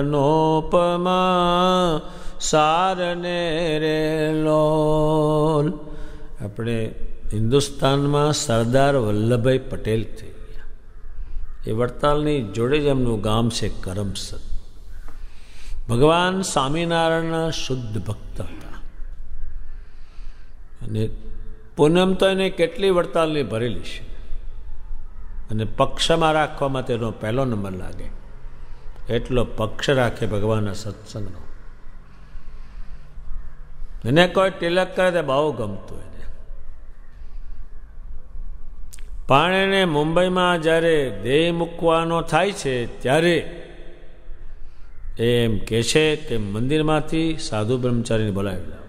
સારને રે લોલ. આપણે હિન્દુસ્તાનમાં સરદાર વલ્લભભાઈ પટેલ થઈ ગયા. એ વડતાલની જોડે જ એમનું ગામ છે કરમસદ. ભગવાન સ્વામિનારાયણના શુદ્ધ ભક્ત હતા. અને પૂનમ તો એને કેટલી વડતાલની ભરેલી છે. અને પક્ષમાં રાખવામાં તેનો પહેલો નંબર લાગે. એટલો પક્ષ રાખે ભગવાનના સત્સંગનો. એને કોઈ તિલક કરે તે બહુ ગમતું એને. પણ એને મુંબઈમાં જ્યારે દેહ મૂકવાનો થાય છે ત્યારે એમ કહે છે કે મંદિરમાંથી સાધુ બ્રહ્મચારીને બોલાવી લાવો.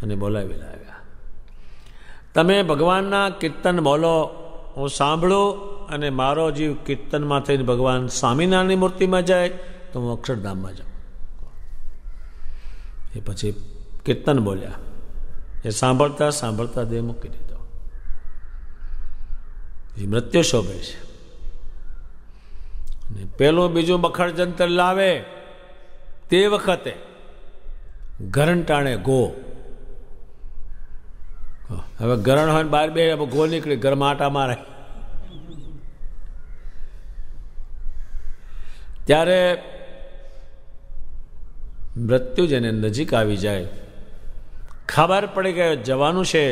અને બોલાવી લાવ્યા. તમે ભગવાનના કીર્તન બોલો, હું સાંભળું, અને મારો જીવ કીર્તનમાં થઈને ભગવાન સ્વામિનારાયણની મૂર્તિમાં જાય તો હું અક્ષરધામમાં જાઉં. એ પછી કીર્તન બોલ્યા. એ સાંભળતા સાંભળતા દેહ મૂકી દીધો. એ મૃત્યુ શોભે છે. અને પેલું બીજું બખડ જંતર લાવે તે વખતે ગરણ ટાણે ગો. હવે ગરણ હોય બહાર બે ગો નીકળી, ઘરમાં આટા મારે. ત્યારે મૃત્યુ જેને નજીક આવી જાય, ખબર પડી ગયો જવાનું છે,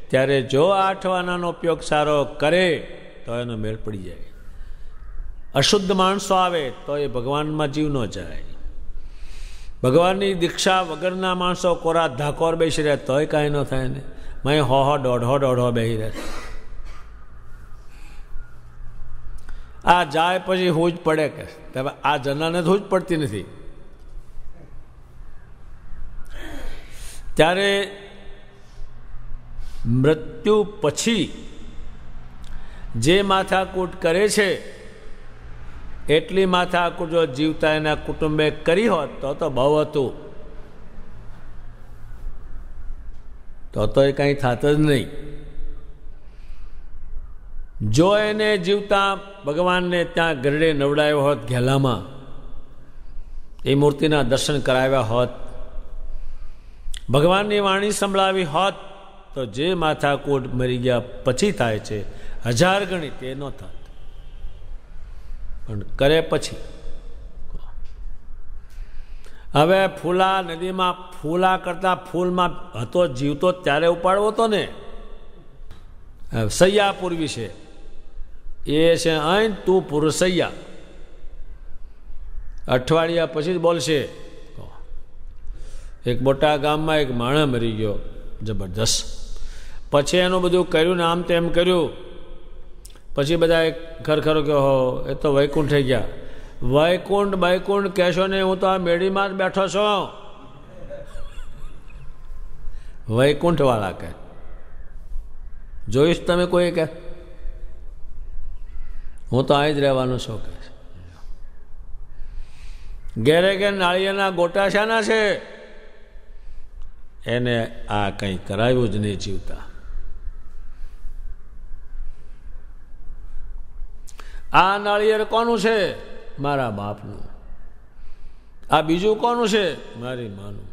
ત્યારે જો આઠવાનાનો ઉપયોગ સારો કરે તો એનો મેળ પડી જાય. અશુદ્ધ માણસો આવે તો એ ભગવાનમાં જીવ ન જાય. ભગવાનની દીક્ષા વગરના માણસો કોરા ધાકોર બેસી રહે તોય કાંઈ ન થાય ને. મેં હો દોઢો બેસી રહે. આ જાય પછી હું જ પડે કે આ જનાને તો હું જ પડતી નથી. ત્યારે મૃત્યુ પછી જે માથાકૂટ કરે છે એટલી માથાકૂટ જો જીવતા એના કુટુંબે કરી હોત તો બહુ હતું. તો એ કંઈ થાત જ નહીં. જો એને જીવતા ભગવાનને ત્યાં ગરડે નવડાયો હોત, ઘેલામાં એ મૂર્તિના દર્શન કરાવ્યા હોત, ભગવાનની વાણી સંભળાવી હોત, તો જે માથાકૂટ મરી ગયા પછી થાય છે 1000 ગણી તે ન થાત. પણ કરે પછી. હવે ફૂલા નદીમાં ફૂલા કરતા ફૂલમાં હતો, જીવતો ત્યારે ઉપાડવો હતો ને. સૈયા પૂર્વી છે એ છે અહીં તું પુરુષૈયા. અઠવાડિયા પછી જ બોલશે. એક મોટા ગામમાં એક માણસ મરી ગયો જબરદસ્ત. પછી એનું બધું કર્યું ને આમ તેમ કર્યું. પછી બધા ખરખરો કે હો એ તો વૈકુંઠ થઈ ગયા. વૈકુંઠ કહેશો ને, હું તો આ મેળીમાં જ બેઠો છું. વૈકુંઠવાળા કે જોઈશ તમે કોઈ કે હું તો અહીં જ રહેવાનું છું કે. ઘેરે ઘેર નાળિયેરના ગોટા શાના છે? એને આ કંઈ કરાવ્યું જ નહીં જીવતા. આ નાળિયેર કોનું છે? મારા બાપનું. આ બીજું કોનું છે? મારી માનું.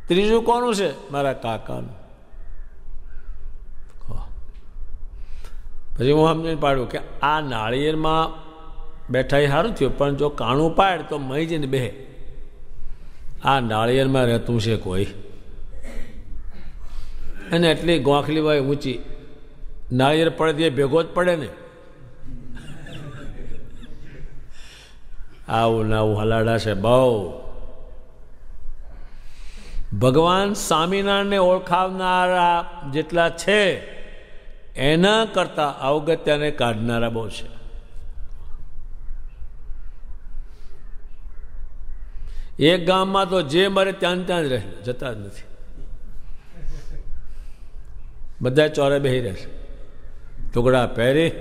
ત્રીજું કોનું છે? મારા કાકાનું. પછી હું સમજીને પાડ્યું કે આ નાળિયેરમાં બેઠા એ સારું થયું, પણ જો કાણું પાડ તો મહી જઈને બેહે. આ નાળિયેરમાં રહેતું છે કોઈ, અને એટલી ગોખલી હોય ઊંચી, નાળિયેર પડે તે ભેગો જ પડે ને. આવું ને આવું હલાડા છે બહુ. ભગવાન સ્વામિનારાયણને ઓળખાવનારા જેટલા છે એના કરતા અવગત્યાને કાઢનારા બહુ છે. એક ગામમાં તો જે મરે ત્યાં ત્યાં જ રહે, જતા જ નથી. બધા ચોરે બેસી રહેશે, ટુકડા પહેરી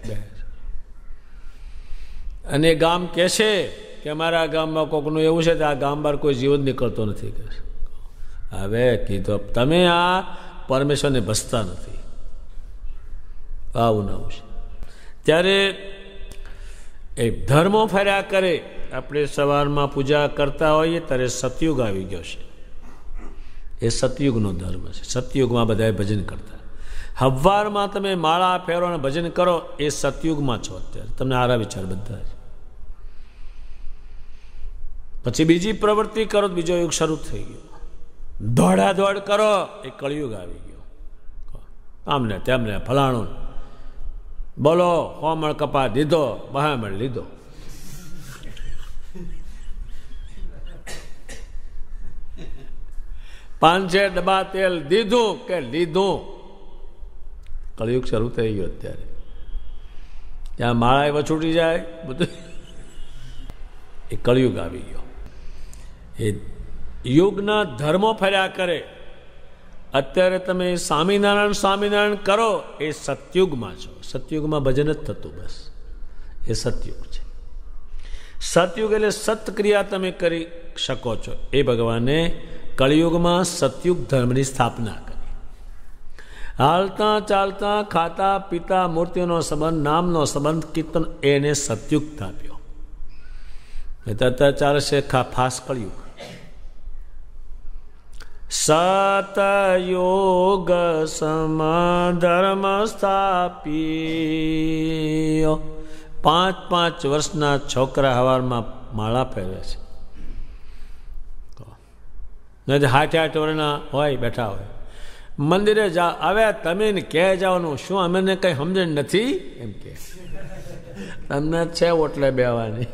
બે. અને ગામ કહેશે કે અમારા ગામમાં કોકનું એવું છે કે આ ગામ બહાર કોઈ જીવ જ નીકળતો નથી. કે હવે કીધો તમે આ પરમેશ્વરને ભસતા નથી. આવું ના આવું છે. ત્યારે એ ધર્મો ફર્યા કરે. આપણે સવારમાં પૂજા કરતા હોઈએ ત્યારે સતયુગ આવી ગયો છે. એ સતયુગનો ધર્મ છે. સતયુગમાં બધાએ ભજન કરતા. હવારમાં તમે માળા ફેરો અને ભજન કરો એ સતયુગમાં છો. અત્યારે તમને આરા વિચાર બધા છે. પછી બીજી પ્રવૃત્તિ કરો, બીજો યુગ શરૂ થઈ ગયો. દોડાદોડ કરો, એ કળિયુગ આવી ગયો. આમને તેમને ફલાણું બોલો, હોમણ કપા દીધો, બહામણ લીધો. પાંચે ડબ્બા તેલ દીધું કે લીધું. કળિયુગ શરૂ થઈ ગયો. અત્યારે ત્યાં માળા વછૂટી જાય બધું. એ કળિયુગ આવી ગયો. એ યુગના ધર્મો ફર્યા કરે. અત્યારે તમે સ્વામિનારાયણ સ્વામિનારાયણ કરો એ સતયુગમાં છો. સતયુગમાં ભજન જ થતું. બસ એ સતયુગ છે. સતયુગ એટલે સત્ક્રિયા તમે કરી શકો છો. એ ભગવાને કળિયુગમાં સતયુગ ધર્મની સ્થાપના કરી. હાલતા ચાલતા ખાતા પીતા મૂર્તિઓનો સંબંધ, નામનો સંબંધ, કીર્તન, એને સતયુગ થાપ્યો. અત્યારે ચાલશે ફાસ કળિયુગ. સતયોગ સમધર્મ સ્થાપ્યો. 5-5 વર્ષના છોકરા હવારમાં માળા ફેરવે છે. નહીં 60-60 વર્ષના હોય બેઠા હોય. મંદિરે જા હવે તમે કે જવાનું શું? અમને કંઈ સમજણ નથી એમ કે તમને છે ઓટલે બેવાની.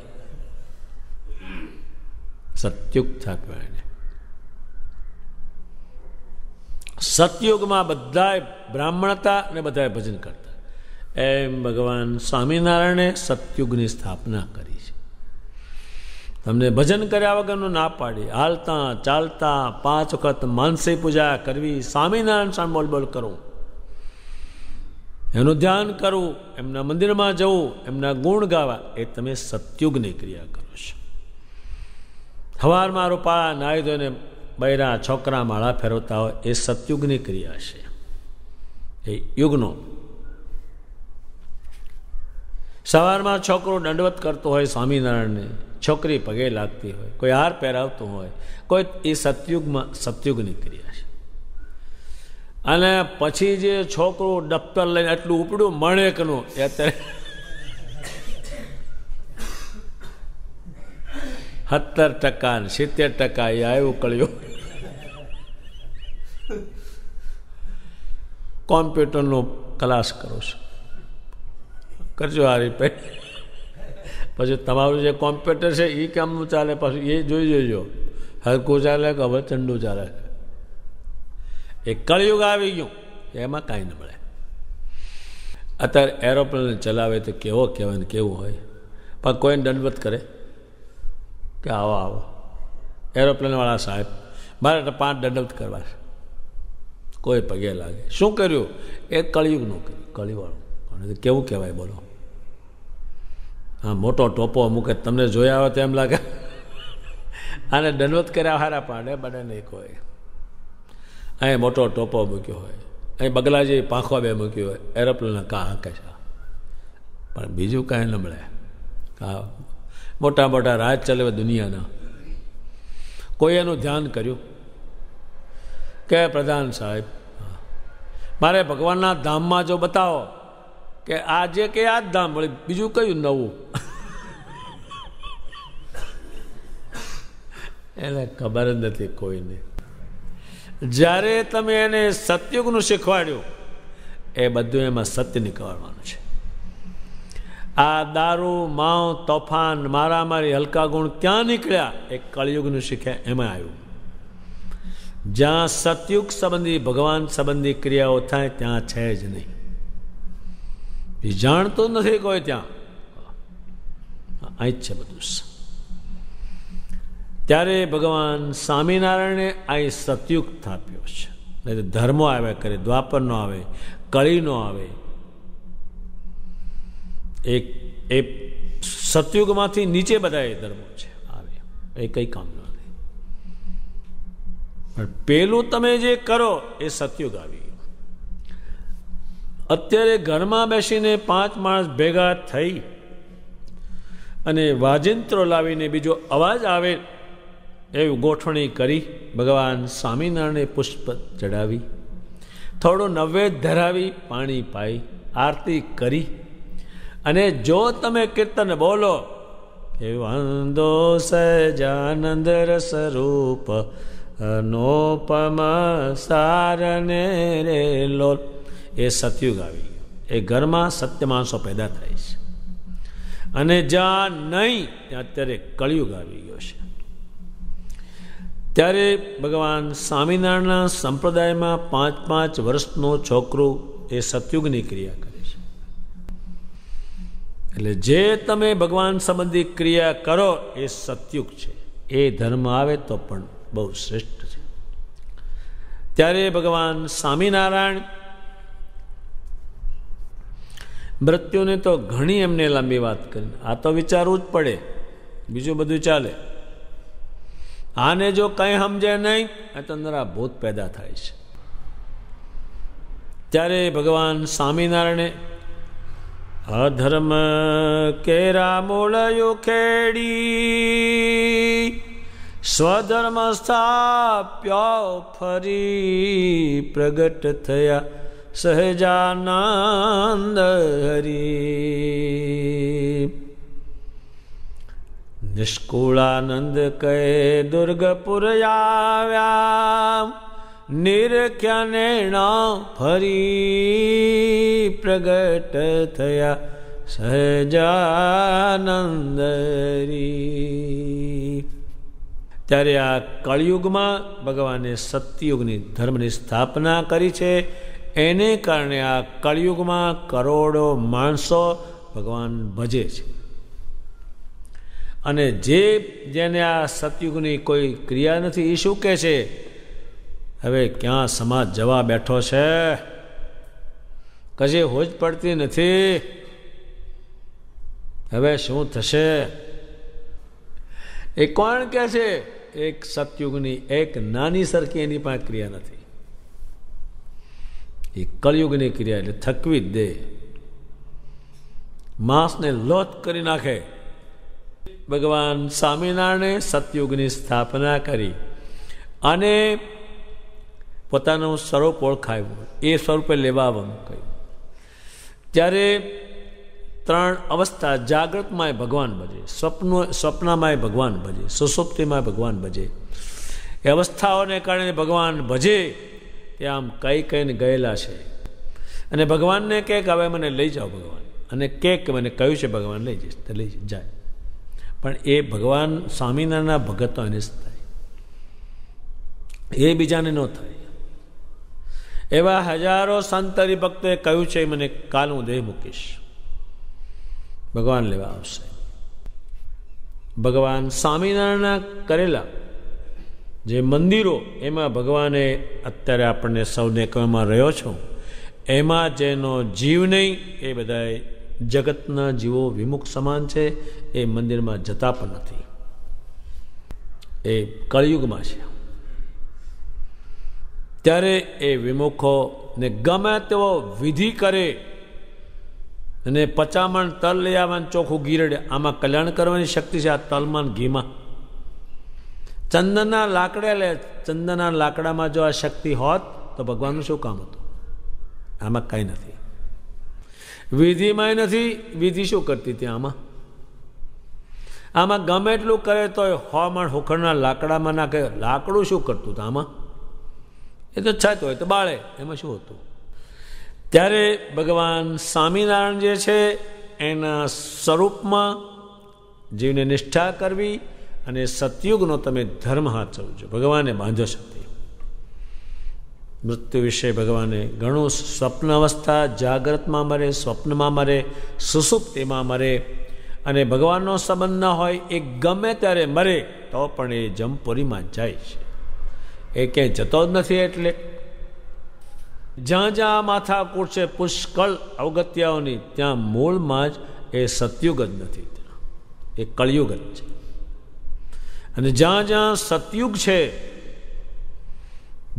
સતયુગ થાપ્યો. સતયુગમાં બધાએ બ્રાહ્મણતા અને બધાએ ભજન કરતા. એમ ભગવાન સ્વામિનારાયણે સતયુગની સ્થાપના કરી છે. તમને ભજન કર્યા વગરનું ના પાડી. હાલતા ચાલતા 5 વખત માનસી પૂજા કરવી, સ્વામિનારાયણ સ્વામી બોલ બોલ કરવું, એનું ધ્યાન કરવું, એમના મંદિરમાં જવું, એમના ગુણ ગાવા, એ તમે સતયુગની ક્રિયા કરો છો. સવારમાં રૂપાળા નાહી ધોઈને બૈરા છોકરા માળા ફેરવતા હોય એ સતયુગની ક્રિયા છે. એ યુગનો. સવારમાં છોકરો દંડવત કરતો હોય સ્વામિનારાયણને, છોકરી પગે લાગતી હોય, કોઈ હાર પહેરાવતું હોય, કોઈ, એ સતયુગની ક્રિયા છે. અને પછી જે છોકરો દફતર લઈને એટલું ઉપડ્યું મણેકનું, એ અત્યારે 70% ને 70% એ આવ્યું કળિયુગ. કોમ્પ્યુટરનો ક્લાસ કરો છો, કરજો આ રીતે. પછી તમારું જે કોમ્પ્યુટર છે એ કામનું ચાલે, પાછું એ જોઈ જોઈજો હરકું ચાલે કે હવે ઠંડુ ચાલે. એ કળિયુગ આવી ગયું, એમાં કાંઈ ન મળે. અત્યારે એરોપ્લેન ચલાવે તો કેવો કહેવાય ને કેવું હોય, પણ કોઈને દંડવત કરે કે આવો આવો એરોપ્લેનવાળા સાહેબ મારે 5 દંડવત કરવા છે, કોઈ પગે લાગે. શું કર્યું? એ કળિયુગનું કર્યું. કળિવાળું કેવું કહેવાય બોલો? હા, મોટો ટોપો મૂકે, તમને જોયા હોય તો એમ લાગે આને દંડવત કર્યા હારા પાડે બને નહીં કોઈ. અહીં મોટો ટોપો મૂક્યો હોય, અહીં બગલાજી પાંખો બે મૂક્યો હોય, એરોપ્લેન કાં હાંકે છે, પણ બીજું કાંઈ ન મળે. મોટા મોટા રાજ ચાલે દુનિયાના, કોઈ એનું ધ્યાન કર્યું કે પ્રધાન સાહેબ મારે ભગવાનના ધામમાં જો બતાવો કે આજે કે આ જ ધામ મળે, બીજું કયું નવું? એને ખબર જ નથી કોઈને. જ્યારે તમે એને સતયુગનું શીખવાડ્યું એ બધું એમાં સત્ય નીકળવાનું છે. આ દારૂ માવ તોફાન મારામારી હલકા ગુણ ક્યાં નીકળ્યા? એ કળિયુગનું શીખ્યા એમાં આવ્યું. જ્યાં સતયુગ સંબંધી ભગવાન સંબંધી ક્રિયાઓ થાય ત્યાં છે જ નહીં. એ જાણતું નથી કોઈ ત્યાં, અહીં જ છે બધું. ત્યારે ભગવાન સ્વામિનારાયણે અહીં સતયુગ સ્થાપ્યો છે. નહીં તો ધર્મો આવ્યા કરે, દ્વાપર નો આવે, કળી નો આવે. એ સતયુગમાંથી નીચે બધા એ ધર્મો છે આવે, એ કઈ કામ ન. પણ પેલું તમે જે કરો એ સતયુગ આવી ગયું. અત્યારે ઘરમાં બેસીને 5 માણસ ભેગા થઈ અને વાજિંત્રો લાવીને બીજો અવાજ આવે એવી ગોઠવણી કરી, ભગવાન સ્વામિનારાયણે પુષ્પ ચડાવી, થોડું નૈવેદ્ય ધરાવી, પાણી પાઈ, આરતી કરી, અને જો તમે કીર્તન બોલો કે વંદો સહજાનંદ રસ રૂપ અનોપમ સારને રે લોલ, એ સતયુગ આવી ગયો. એ ઘરમાં સત્ય માણસો પેદા થાય છે. અને જ્યાં નહીં ત્યાં અત્યારે કળિયુગ આવી ગયો છે. ત્યારે ભગવાન સ્વામિનારાયણના સંપ્રદાયમાં 5-5 વર્ષનો છોકરો એ સતયુગની ક્રિયા કરે છે. એટલે જે તમે ભગવાન સંબંધી ક્રિયા કરો એ સતયુગ છે. એ ધર્મ આવે તો પણ બહુ શ્રેષ્ઠ છે. ત્યારે ભગવાન સ્વામિનારાયણ મૃત્યુને તો ઘણી એમને લાંબી વાત કરી. આ તો વિચારવું જ પડે, બીજું બધું ચાલે. આને જો કંઈ સમજે નહીં તો અંદરા ભૂત પેદા થાય છે. ત્યારે ભગવાન સ્વામિનારાયણે અધર્મ કેરા મૂળયું ખેડી સ્વધર્મ સ્થાપ્યો ફરી પ્રગટ થયા સહજાનંદ હરી. નિષ્કુળાનંદ કહે દુર્ગપુર આવ્યા નિરખ્યાને ફરી પ્રગટ થયા સહજાનંદ હરી. ત્યારે આ કળિયુગમાં ભગવાને સતયુગની ધર્મની સ્થાપના કરી છે. એને કારણે આ કળિયુગમાં કરોડો માણસો ભગવાન ભજે છે. અને જેને આ સતયુગની કોઈ ક્રિયા નથી એ શું કહે છે? હવે ક્યાં સમાજ જવા બેઠો છે, કશી હોજ પડતી નથી, હવે શું થશે? એ કોણ કહે છે? એક સતયુગની એક નાની સરખી એની પાસે ક્રિયા નથી. એ કળિયુગની ક્રિયા એટલે થકવી જ દે, માંસને લોથ કરી નાખે. ભગવાન સ્વામિનારાયણે સતયુગની સ્થાપના કરી અને પોતાનું સ્વરૂપ ઓળખાવ્યું, એ સ્વરૂપે લેવાનું કહ્યું. ત્યારે 3 અવસ્થા, જાગ્રતમાંય ભગવાન ભજે, સ્વપ્નમાંય ભગવાન ભજે, સુષુપ્તિમાંય ભગવાન ભજે. એ અવસ્થાઓને કારણે ભગવાન ભજે તે આમ કહીને ગયેલા છે. અને ભગવાનને કહે કે હવે મને લઈ જાઓ ભગવાન, અને કે મને કહ્યું છે ભગવાન લઈ જઈશ, તો લઈ જાય. પણ એ ભગવાન સ્વામિનારાયણના ભગતો એને જ થાય, એ બીજાને ન થાય. એવા હજારો સંત હરિભક્તોએ કહ્યું છે મને કાલ હું દેહ મૂકીશ, ભગવાન લેવા આવશે. ભગવાન સ્વામિનારાયણના કરેલા જે મંદિરો એમાં ભગવાને અત્યારે આપણને સૌને કહેવામાં રહ્યો છું, એમાં જેનો જીવ નહીં એ બધા જગતના જીવો વિમુખ સમાન છે, એ મંદિરમાં જતા પણ નથી. એ કળિયુગમાં છે. ત્યારે એ વિમુખો ને ગમે તેવો વિધિ કરે અને 50 મણ તલ લઈ આવવાનું ચોખ્ખું ગીરડે, આમાં કલ્યાણ કરવાની શક્તિ છે આ તલમાં ઘીમાં. ચંદનના લાકડે લે, ચંદનના લાકડામાં જો આ શક્તિ હોત તો ભગવાનનું શું કામ હતું? આમાં કંઈ નથી. વિધિમાં નથી. વિધિ શું કરતી હતી આમાં ગમે એટલું કરે તો 100 મણ હોખરના લાકડામાં નાખે, લાકડું શું કરતું હતું આમાં? એ તો છત હોય તો બાળે, એમાં શું હતું? ત્યારે ભગવાન સ્વામિનારાયણ જે છે એના સ્વરૂપમાં જીવને નિષ્ઠા કરવી અને સતયુગનો તમે ધર્મ સાચવજો. ભગવાને બાંધો શક્તિ. મૃત્યુ વિશે ભગવાને ઘણું, સ્વપ્ન અવસ્થા, જાગ્રતમાં મરે, સ્વપ્નમાં મરે, સુષુપ્તિમાં મરે, અને ભગવાનનો સંબંધ ન હોય એ ગમે ત્યારે મરે તો પણ એ જમપુરીમાં જાય છે. એ ક્યાંય જતો જ નથી. એટલે જ્યાં જ્યાં માથાકૂટ છે પુષ્કળ અવગત્યાઓની, ત્યાં મૂળમાં જ એ સતયુગ જ નથી, એ કળિયુગ જ છે. અને જ્યાં જ્યાં સતયુગ છે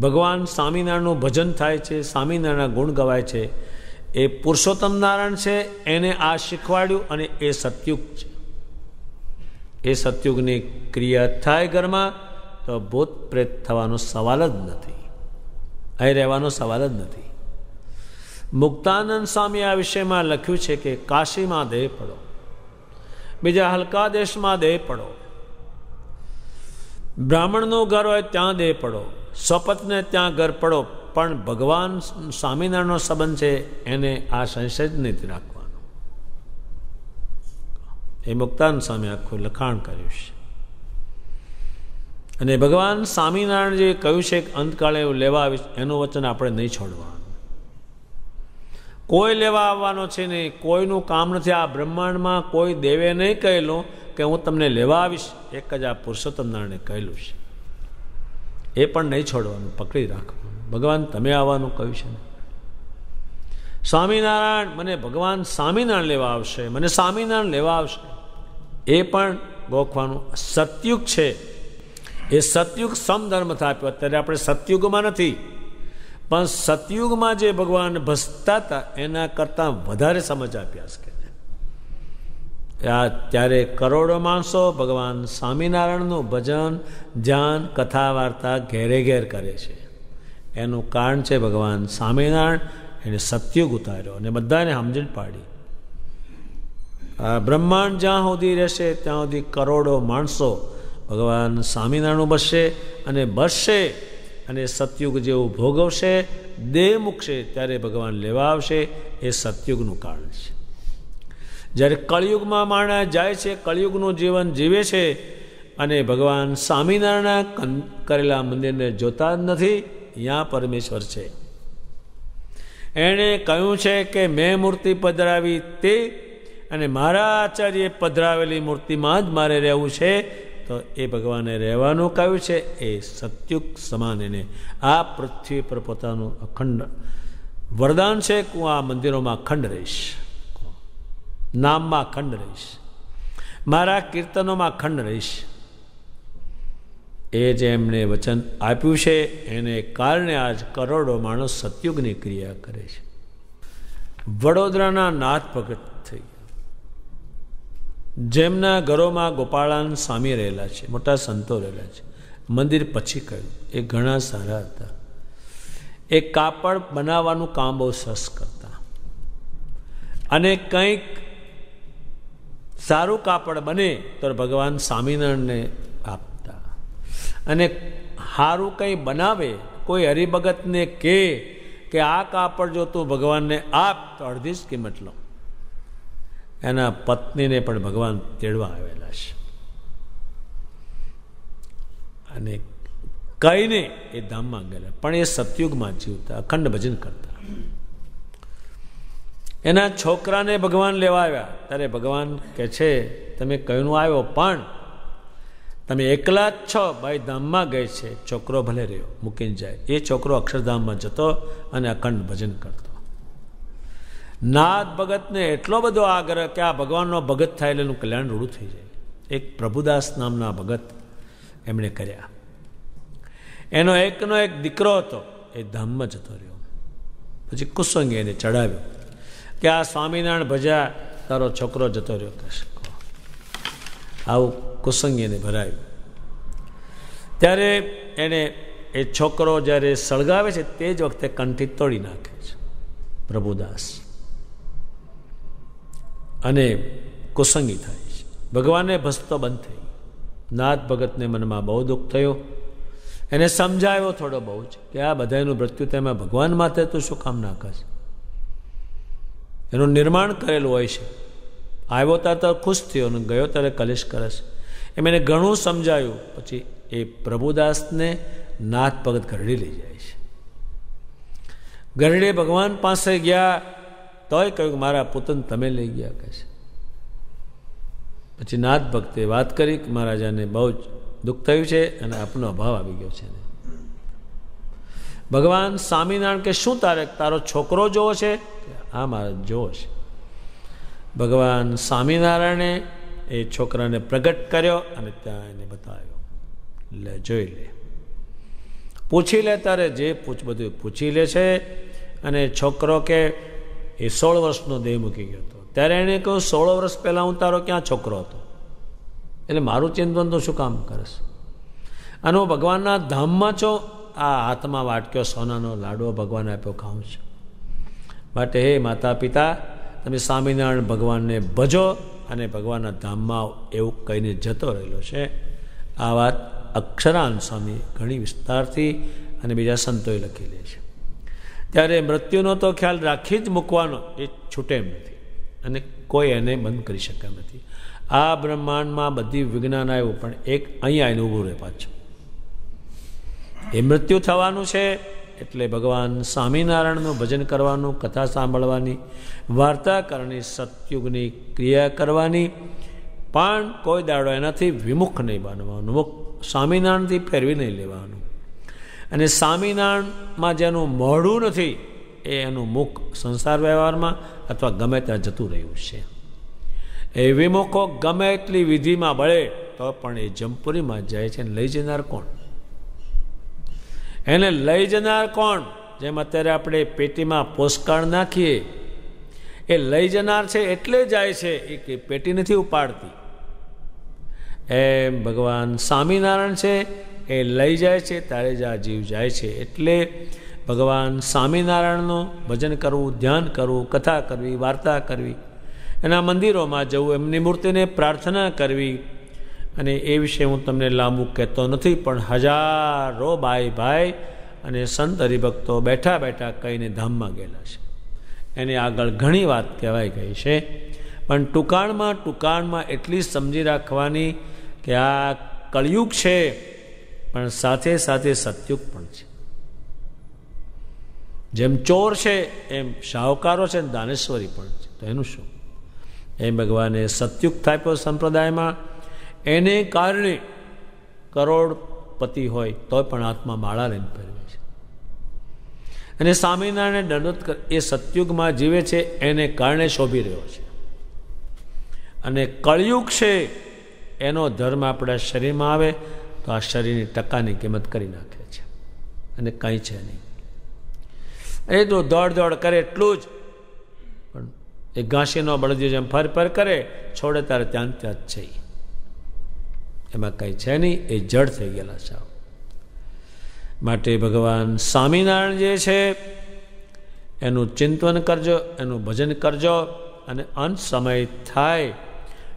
ભગવાન સ્વામિનારાયણનું ભજન થાય છે, સ્વામિનારાયણના ગુણ ગવાય છે. એ પુરુષોત્તમ નારાયણ છે, એને આ શીખવાડ્યું અને એ સતયુગ છે. એ સતયુગની ક્રિયા થાય ઘરમાં તો ભૂત પ્રેત થવાનો સવાલ જ નથી, અહીં રહેવાનો સવાલ જ નથી. મુક્તાનંદ સ્વામી આ વિષયમાં લખ્યું છે કે કાશીમાં દેહ પડો, બીજા હલકા દેશમાં દેહ પડો, બ્રાહ્મણનું ઘર હોય ત્યાં દેહ પડો, સ્વપત્ને ત્યાં ઘર પડો, પણ ભગવાન સ્વામિનારાયણનો સંબંધ છે એને આ સંશય જ નથી રાખવાનો. એ મુક્તાનંદ સ્વામી આખું લખાણ કર્યું છે. અને ભગવાન સ્વામિનારાયણ જે કહ્યું છે કે અંતકાળે એવું લેવા આવીશ, એનું વચન આપણે નહીં છોડવાનું. કોઈ લેવા આવવાનો છે નહીં, કોઈનું કામ નથી. આ બ્રહ્માંડમાં કોઈ દેવે નહીં કહેલું કે હું તમને લેવા આવીશ. એક જ આ પુરુષોત્તમ નારાયણે કહેલું છે. એ પણ નહીં છોડવાનું, પકડી રાખવાનું. ભગવાન તમે આવવાનું કહ્યું છે ને. સ્વામિનારાયણ, મને ભગવાન સ્વામિનારાયણ લેવા આવશે, મને સ્વામિનારાયણ લેવા આવશે, એ પણ ગોખવાનું. સતયુગ છે, એ સતયુગ સમધર્મ આપ્યો. અત્યારે આપણે સતયુગમાં નથી, પણ સતયુગમાં જે ભગવાન ભસતા હતા એના કરતાં વધારે સમજ આપ્યા છે. ત્યારે કરોડો માણસો ભગવાન સ્વામિનારાયણનું ભજન, ધ્યાન, કથા, વાર્તા ઘેરે ઘેર કરે છે. એનું કારણ છે ભગવાન સ્વામિનારાયણ એને સતયુગ ઉતાર્યો અને બધાને સમજણ પાડી. આ બ્રહ્માંડ જ્યાં સુધી રહેશે ત્યાં સુધી કરોડો માણસો ભગવાન સ્વામિનારાયણનું બસશે અને બસશે, અને સતયુગ જેવું ભોગવશે, દેહ મૂકશે ત્યારે ભગવાન લેવા આવશે. એ સતયુગનું કારણ છે. જ્યારે કળિયુગમાં માણસ જાય છે, કળિયુગનું જીવન જીવે છે અને ભગવાન સ્વામિનારાયણના કરેલા મંદિરને જોતા જ નથી, ત્યાં પરમેશ્વર છે. એણે કહ્યું છે કે મેં મૂર્તિ પધરાવી તે, અને મારા આચાર્યે પધરાવેલી મૂર્તિમાં જ મારે રહેવું છે. તો એ ભગવાને રહેવાનું કહ્યું છે. એ સતયુગ સમાન એને આ પૃથ્વી પર પોતાનું અખંડ વરદાન છે કે હું આ મંદિરોમાં અખંડ રહીશ, નામમાં અખંડ રહીશ, મારા કીર્તનોમાં અખંડ રહીશ. એ જે એમણે વચન આપ્યું છે એને કારણે આજ કરોડો માણસ સતયુગની ક્રિયા કરે છે. વડોદરાના નાથ ભગત થઈ ગયા, જેમના ઘરોમાં ગોપાળાન સ્વામી રહેલા છે, મોટા સંતો રહેલા છે. મંદિર પછી કહ્યું એ ઘણા સારા હતા. એ કાપડ બનાવવાનું કામ બહુ સરસ કરતા, અને કંઈક સારું કાપડ બને તો ભગવાન સ્વામિનારાયણને આપતા. અને સારું કંઈ બનાવે, કોઈ હરિભગતને કે આ કાપડ જો તું ભગવાનને આપ તો અડધી જ કિંમત લો. એના પત્નીને પણ ભગવાન તેડવા આવેલા છે, અને કહીને એ ધામમાં ગયેલા, પણ એ સતયુગમાં જીવતા, અખંડ ભજન કરતા. એના છોકરાને ભગવાન લેવા આવ્યા ત્યારે ભગવાન કહે છે તમે કહીને આવ્યો, પણ તમે એકલા જ છો, ભાઈ ધામમાં ગઈ છે, છોકરો ભલે રહ્યો મૂકીને જાય. એ છોકરો અક્ષરધામમાં જતો અને અખંડ ભજન કરતો. નાથ ભગતને એટલો બધો આગ્રહ કે આ ભગવાનનો ભગત થાય એટલે એનું કલ્યાણ રૂડું થઈ જાય. એક પ્રભુદાસ નામના ભગત એમણે કર્યા. એનો એકનો એક દીકરો હતો, એ ધામમાં જતો રહ્યો. પછી કુસંગે એને ચડાવ્યો કે આ સ્વામિનારાયણ ભજ્યા તારો છોકરો જતો રહ્યો. આવું કુસંગે એને ભરાયું. ત્યારે એને એ છોકરો જ્યારે સળગાવે છે તે જ વખતે કંઠી તોડી નાખે છે પ્રભુદાસ, અને કુસંગી થાય છે. ભગવાનને ભસતો બંધ થઈ. નાથ ભગતને મનમાં બહુ દુઃખ થયું. એને સમજાવ્યો થોડો બહુ જ કે આ બધાનું મૃત્યુ તેમાં ભગવાન માથે તું શું કામ નાખે? એનું નિર્માણ કરેલું હોય છે. આવ્યો ત્યારે તો ખુશ થયો અને ગયો ત્યારે કલેશ કરે છે. એમ એને ઘણું સમજાયું. પછી એ પ્રભુદાસને નાથ ભગત ગરડી લઈ જાય છે. ગરડે ભગવાન પાસે ગયા તોય કહ્યું મારા પુત્રને તમે લઈ ગયા કહે છે. પછી નાથ ભક્તે વાત કરી કે મહારાજાને બહુ જ દુઃખ થયું છે અને આપનો અભાવ આવી ગયો છે. ભગવાન સ્વામિનારાયણ કે શું તારો છોકરો જોવો છે? હા મહારાજ જોવો છે. ભગવાન સ્વામિનારાયણે એ છોકરાને પ્રગટ કર્યો અને ત્યાં એને બતાવ્યો. લે જોઈ લે, પૂછી લે, તારે જે બધું પૂછી લે છે. અને છોકરો કે એ 16 વર્ષનો દેહ મૂકી ગયો હતો. ત્યારે એણે કહ્યું 16 વર્ષ પહેલાં હું તારો ક્યાં છોકરો હતો? એટલે મારું ચિંતન તો શું કામ કરશ? અને હું ભગવાનના ધામમાં છો. આ હાથમાં વાટક્યો સોનાનો લાડવો ભગવાન આપ્યો, ખાઉં છું. માટે હે માતા પિતા, તમે સ્વામિનારાયણ ભગવાનને ભજો અને ભગવાનના ધામમાં એવું કહીને જતો રહેલો છે. આ વાત અક્ષરાન સ્વામી ઘણી વિસ્તારથી અને બીજા સંતોએ લખી લે છે. ત્યારે મૃત્યુનો તો ખ્યાલ રાખી જ મૂકવાનો, એ છૂટે એમ નથી અને કોઈ એને બંધ કરી શકે એમ નથી. આ બ્રહ્માંડમાં બધી વિજ્ઞાન આવ્યું, પણ એક અહીંયા આવીને ઊભું રહે પાછું. એ મૃત્યુ થવાનું છે. એટલે ભગવાન સ્વામિનારાયણનું ભજન કરવાનું, કથા સાંભળવાની, વાર્તા કરવાની, સતયુગની ક્રિયા કરવાની, પણ કોઈ દાડો એનાથી વિમુખ નહીં બનવાનું. મુખ સ્વામિનારાયણથી ફેરવી નહીં લેવાનું. અને સ્વામિનારાયણમાં જેનું મોઢું નથી એ એનું મુખ સંસાર વ્યવહારમાં અથવા ગમે ત્યાં જતું રહ્યું છે. એ વિમુખો ગમે એટલી વિધિમાં બળે તો પણ એ જમપુરીમાં જાય છે. લઈ જનાર કોણ? એને લઈ જનાર કોણ? જેમ અત્યારે આપણે પેટીમાં પોસ્ટકાર્ડ નાખીએ, એ લઈ જનાર છે એટલે જાય છે, એ કે પેટી નથી ઉપાડતી. એમ ભગવાન સ્વામિનારાયણ છે, એ લઈ જાય છે ત્યારે જ આ જીવ જાય છે. એટલે ભગવાન સ્વામિનારાયણનું ભજન કરવું, ધ્યાન કરવું, કથા કરવી, વાર્તા કરવી, એના મંદિરોમાં જવું, એમની મૂર્તિને પ્રાર્થના કરવી. અને એ વિશે હું તમને લાંબુ કહેતો નથી, પણ હજારો ભાઈ અને સંત હરિભક્તો બેઠા બેઠા કહીને ધામમાં ગયેલા છે. એની આગળ ઘણી વાત કહેવાઈ ગઈ છે, પણ ટૂંકાણમાં એટલી સમજી રાખવાની કે આ કળિયુગ છે, પણ સાથે સાથે સતયુગ પણ છે. જેમ ચોર છે એમ શાહુકારો છે, દાનેશ્વરી પણ છે. તો એનું શું? એમ ભગવાને સતયુગ થાપ્યો સંપ્રદાયમાં. એને કારણે કરોડપતિ હોય તો પણ હાથમાં માળા લઈને પહેરવે છે. અને સ્વામિનારાયણ દંડોત એ સતયુગમાં જીવે છે, એને કારણે શોભી રહ્યો છે. અને કળિયુગ છે એનો ધર્મ આપણા શરીરમાં આવે તો આ શરીરની ટકાની કિંમત કરી નાખે છે અને કંઈ છે નહીં. એ તો દોડ કરે એટલું જ, પણ એ ઘાસીનો બળદિયો જેમ ફર કરે, છોડે ત્યારે ત્યાં જ છે. એમાં કંઈ છે નહીં, એ જડ થઈ ગયેલા છે. માટે ભગવાન સ્વામિનારાયણ જે છે એનું ચિંતન કરજો, એનું ભજન કરજો. અને અંત સમય થાય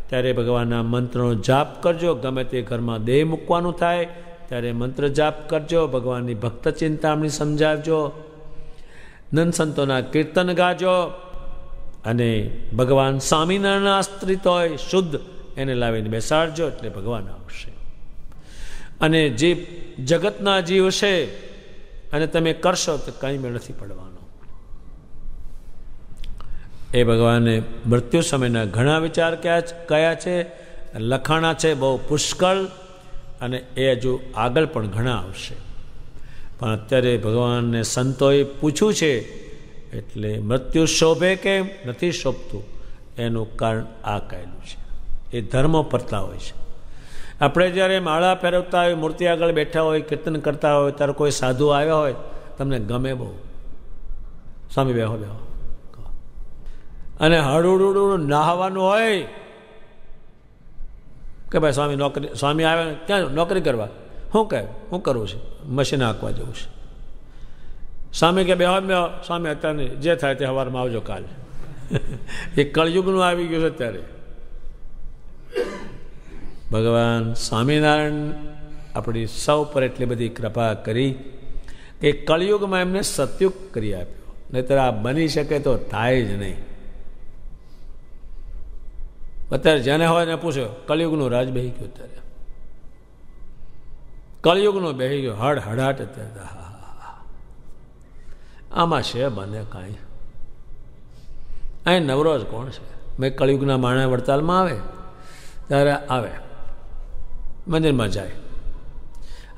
ત્યારે ભગવાનના મંત્રનો જાપ કરજો. ગમે તે ઘરમાં દેહ મૂકવાનું થાય ત્યારે મંત્ર જાપ કરજો. ભગવાનની ભક્ત ચિંતામણી સમજાવજો. નંદ સંતોના કીર્તન ગાજો. અને ભગવાન સ્વામિનારાયણ આશ્રિત હોય શુદ્ધ, એને લાવીને બેસાડજો એટલે ભગવાન આવશે. અને જે જગતના જીવ છે અને તમે કરશો તો કંઈ મેળ નથી પડવાનો. એ ભગવાને મૃત્યુ સમયના ઘણા વિચાર કયા છે, લખાણા છે બહુ પુષ્કળ, અને એ હજુ આગળ પણ ઘણા આવશે. પણ અત્યારે ભગવાનને સંતોએ પૂછ્યું છે એટલે મૃત્યુ શોભે કેમ નથી શોભતું એનું કારણ આ કહેલું છે. એ ધર્મો પરતા હોય છે. આપણે જ્યારે માળા ફેરવતા હોય, મૂર્તિ આગળ બેઠા હોય, કીર્તન કરતા હોય, ત્યારે કોઈ સાધુ આવ્યા હોય, તમને ગમે બહુ. સ્વામી બેહો બેહો. અને હળુડુડું નાહવાનું હોય કે ભાઈ સ્વામી નોકરી, સ્વામી આવે ક્યાં નોકરી કરવા, શું કહે શું કરવું છે, મશીન હાંકવા જવું છે. સ્વામી કે બેહો બેહો, સ્વામી અત્યારે જે થાય તે સવારમાં આવજો કાલે. એ કળયુગનું આવી ગયું છે અત્યારે. ભગવાન સ્વામિનારાયણ આપણી સૌ પર એટલી બધી કૃપા કરી કે કળયુગમાં એમને સતયુગ કરી આપ્યો. નહીતર આ બની શકે તો થાય જ નહીં. અત્યારે જેને હોય ને પૂછ્યો, કળયુગનું રાજ બેહી ગયું. અત્યારે કળયુગનું બેહી ગયો, હડહડાટ. અત્યારે આમાં છે બને કાંઈ. અહીં નવરોજ કોણ છે? મેં કળયુગના માણા વડતાલમાં આવે ત્યારે આવે, મંદિરમાં જાય.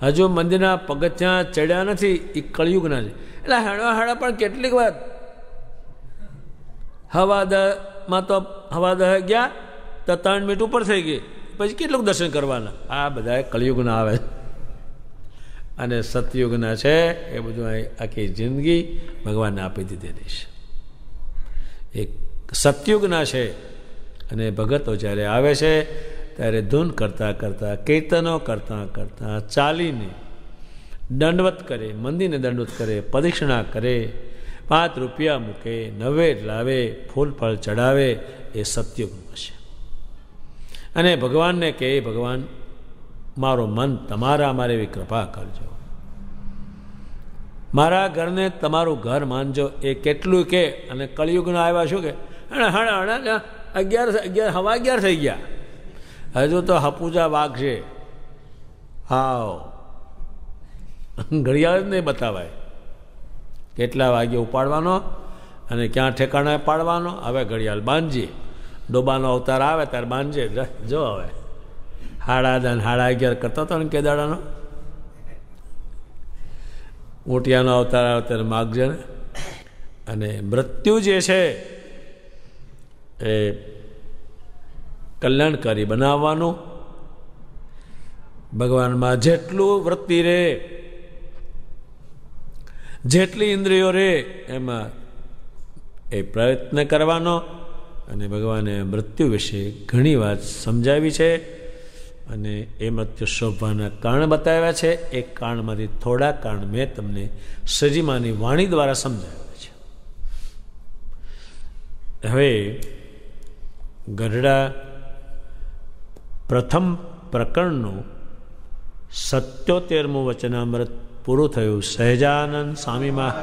હજુ મંદિરના પગથિયાં ચડ્યા નથી, એ કળયુગના છે. એટલે હળવા પણ કેટલીક વાર હવા તો હવા દહ ગયા તો 3 મિનિટ ઉપર થઈ ગઈ, પછી કેટલું દર્શન કરવાના. આ બધા કળયુગના આવે અને સતયુગના છે એ બધું આખી જિંદગી ભગવાનને આપી દીધેલી છે. એક સતયુગના છે અને ભગતો જ્યારે આવે છે ત્યારે ધૂન કરતાં કરતાં, કીર્તનો કરતાં કરતાં, ચાલીને દંડવત કરે, મંદિરને દંડવત કરે, પ્રદક્ષિણા કરે, 5 રૂપિયા મૂકે, નવેદ લાવે, ફૂલ ફળ ચડાવે, એ સતયુગનું છે. અને ભગવાનને કહે, ભગવાન મારો મન તમારા મારે એવી કૃપા કરજો, મારા ઘરને તમારું ઘર માનજો. એ કેટલું કે, અને કળયુગના આવ્યા શું કે 11 થઈ ગયા, હજુ તો હપુજા વાઘ છે. હાવ ઘડિયાળ જ નહીં બતાવાય, કેટલા વાગે ઉપાડવાનો અને ક્યાં ઠેકાણે પાડવાનો. હવે ઘડિયાળ બાંધીએ, ડોબાનો અવતાર આવે ત્યારે બાંધજે. જો હવે 11:30 કરતો હતો ને કેદાડાનો, ઊંટિયાનો અવતાર આવે ત્યારે માગજે ને. અને મૃત્યુ જે છે એ કલ્યાણકારી બનાવવાનું. ભગવાનમાં જેટલું વૃત્તિ રહે, જેટલી ઇન્દ્રિયો રહે, એમાં એ પ્રયત્ન કરવાનો. અને ભગવાને મૃત્યુ વિશે ઘણી વાત સમજાવી છે અને એ મૃત્યુ શોભવાના કારણ બતાવ્યા છે. એ કારણમાંથી થોડા કારણ મેં તમને શ્રીજીમાની વાણી દ્વારા સમજાવ્યા છે. હવે ગઢડા પ્રથમ પ્રકરણનું 77મું વચનામૃત પૂરું થયું. સહજાનંદ સ્વામીમાં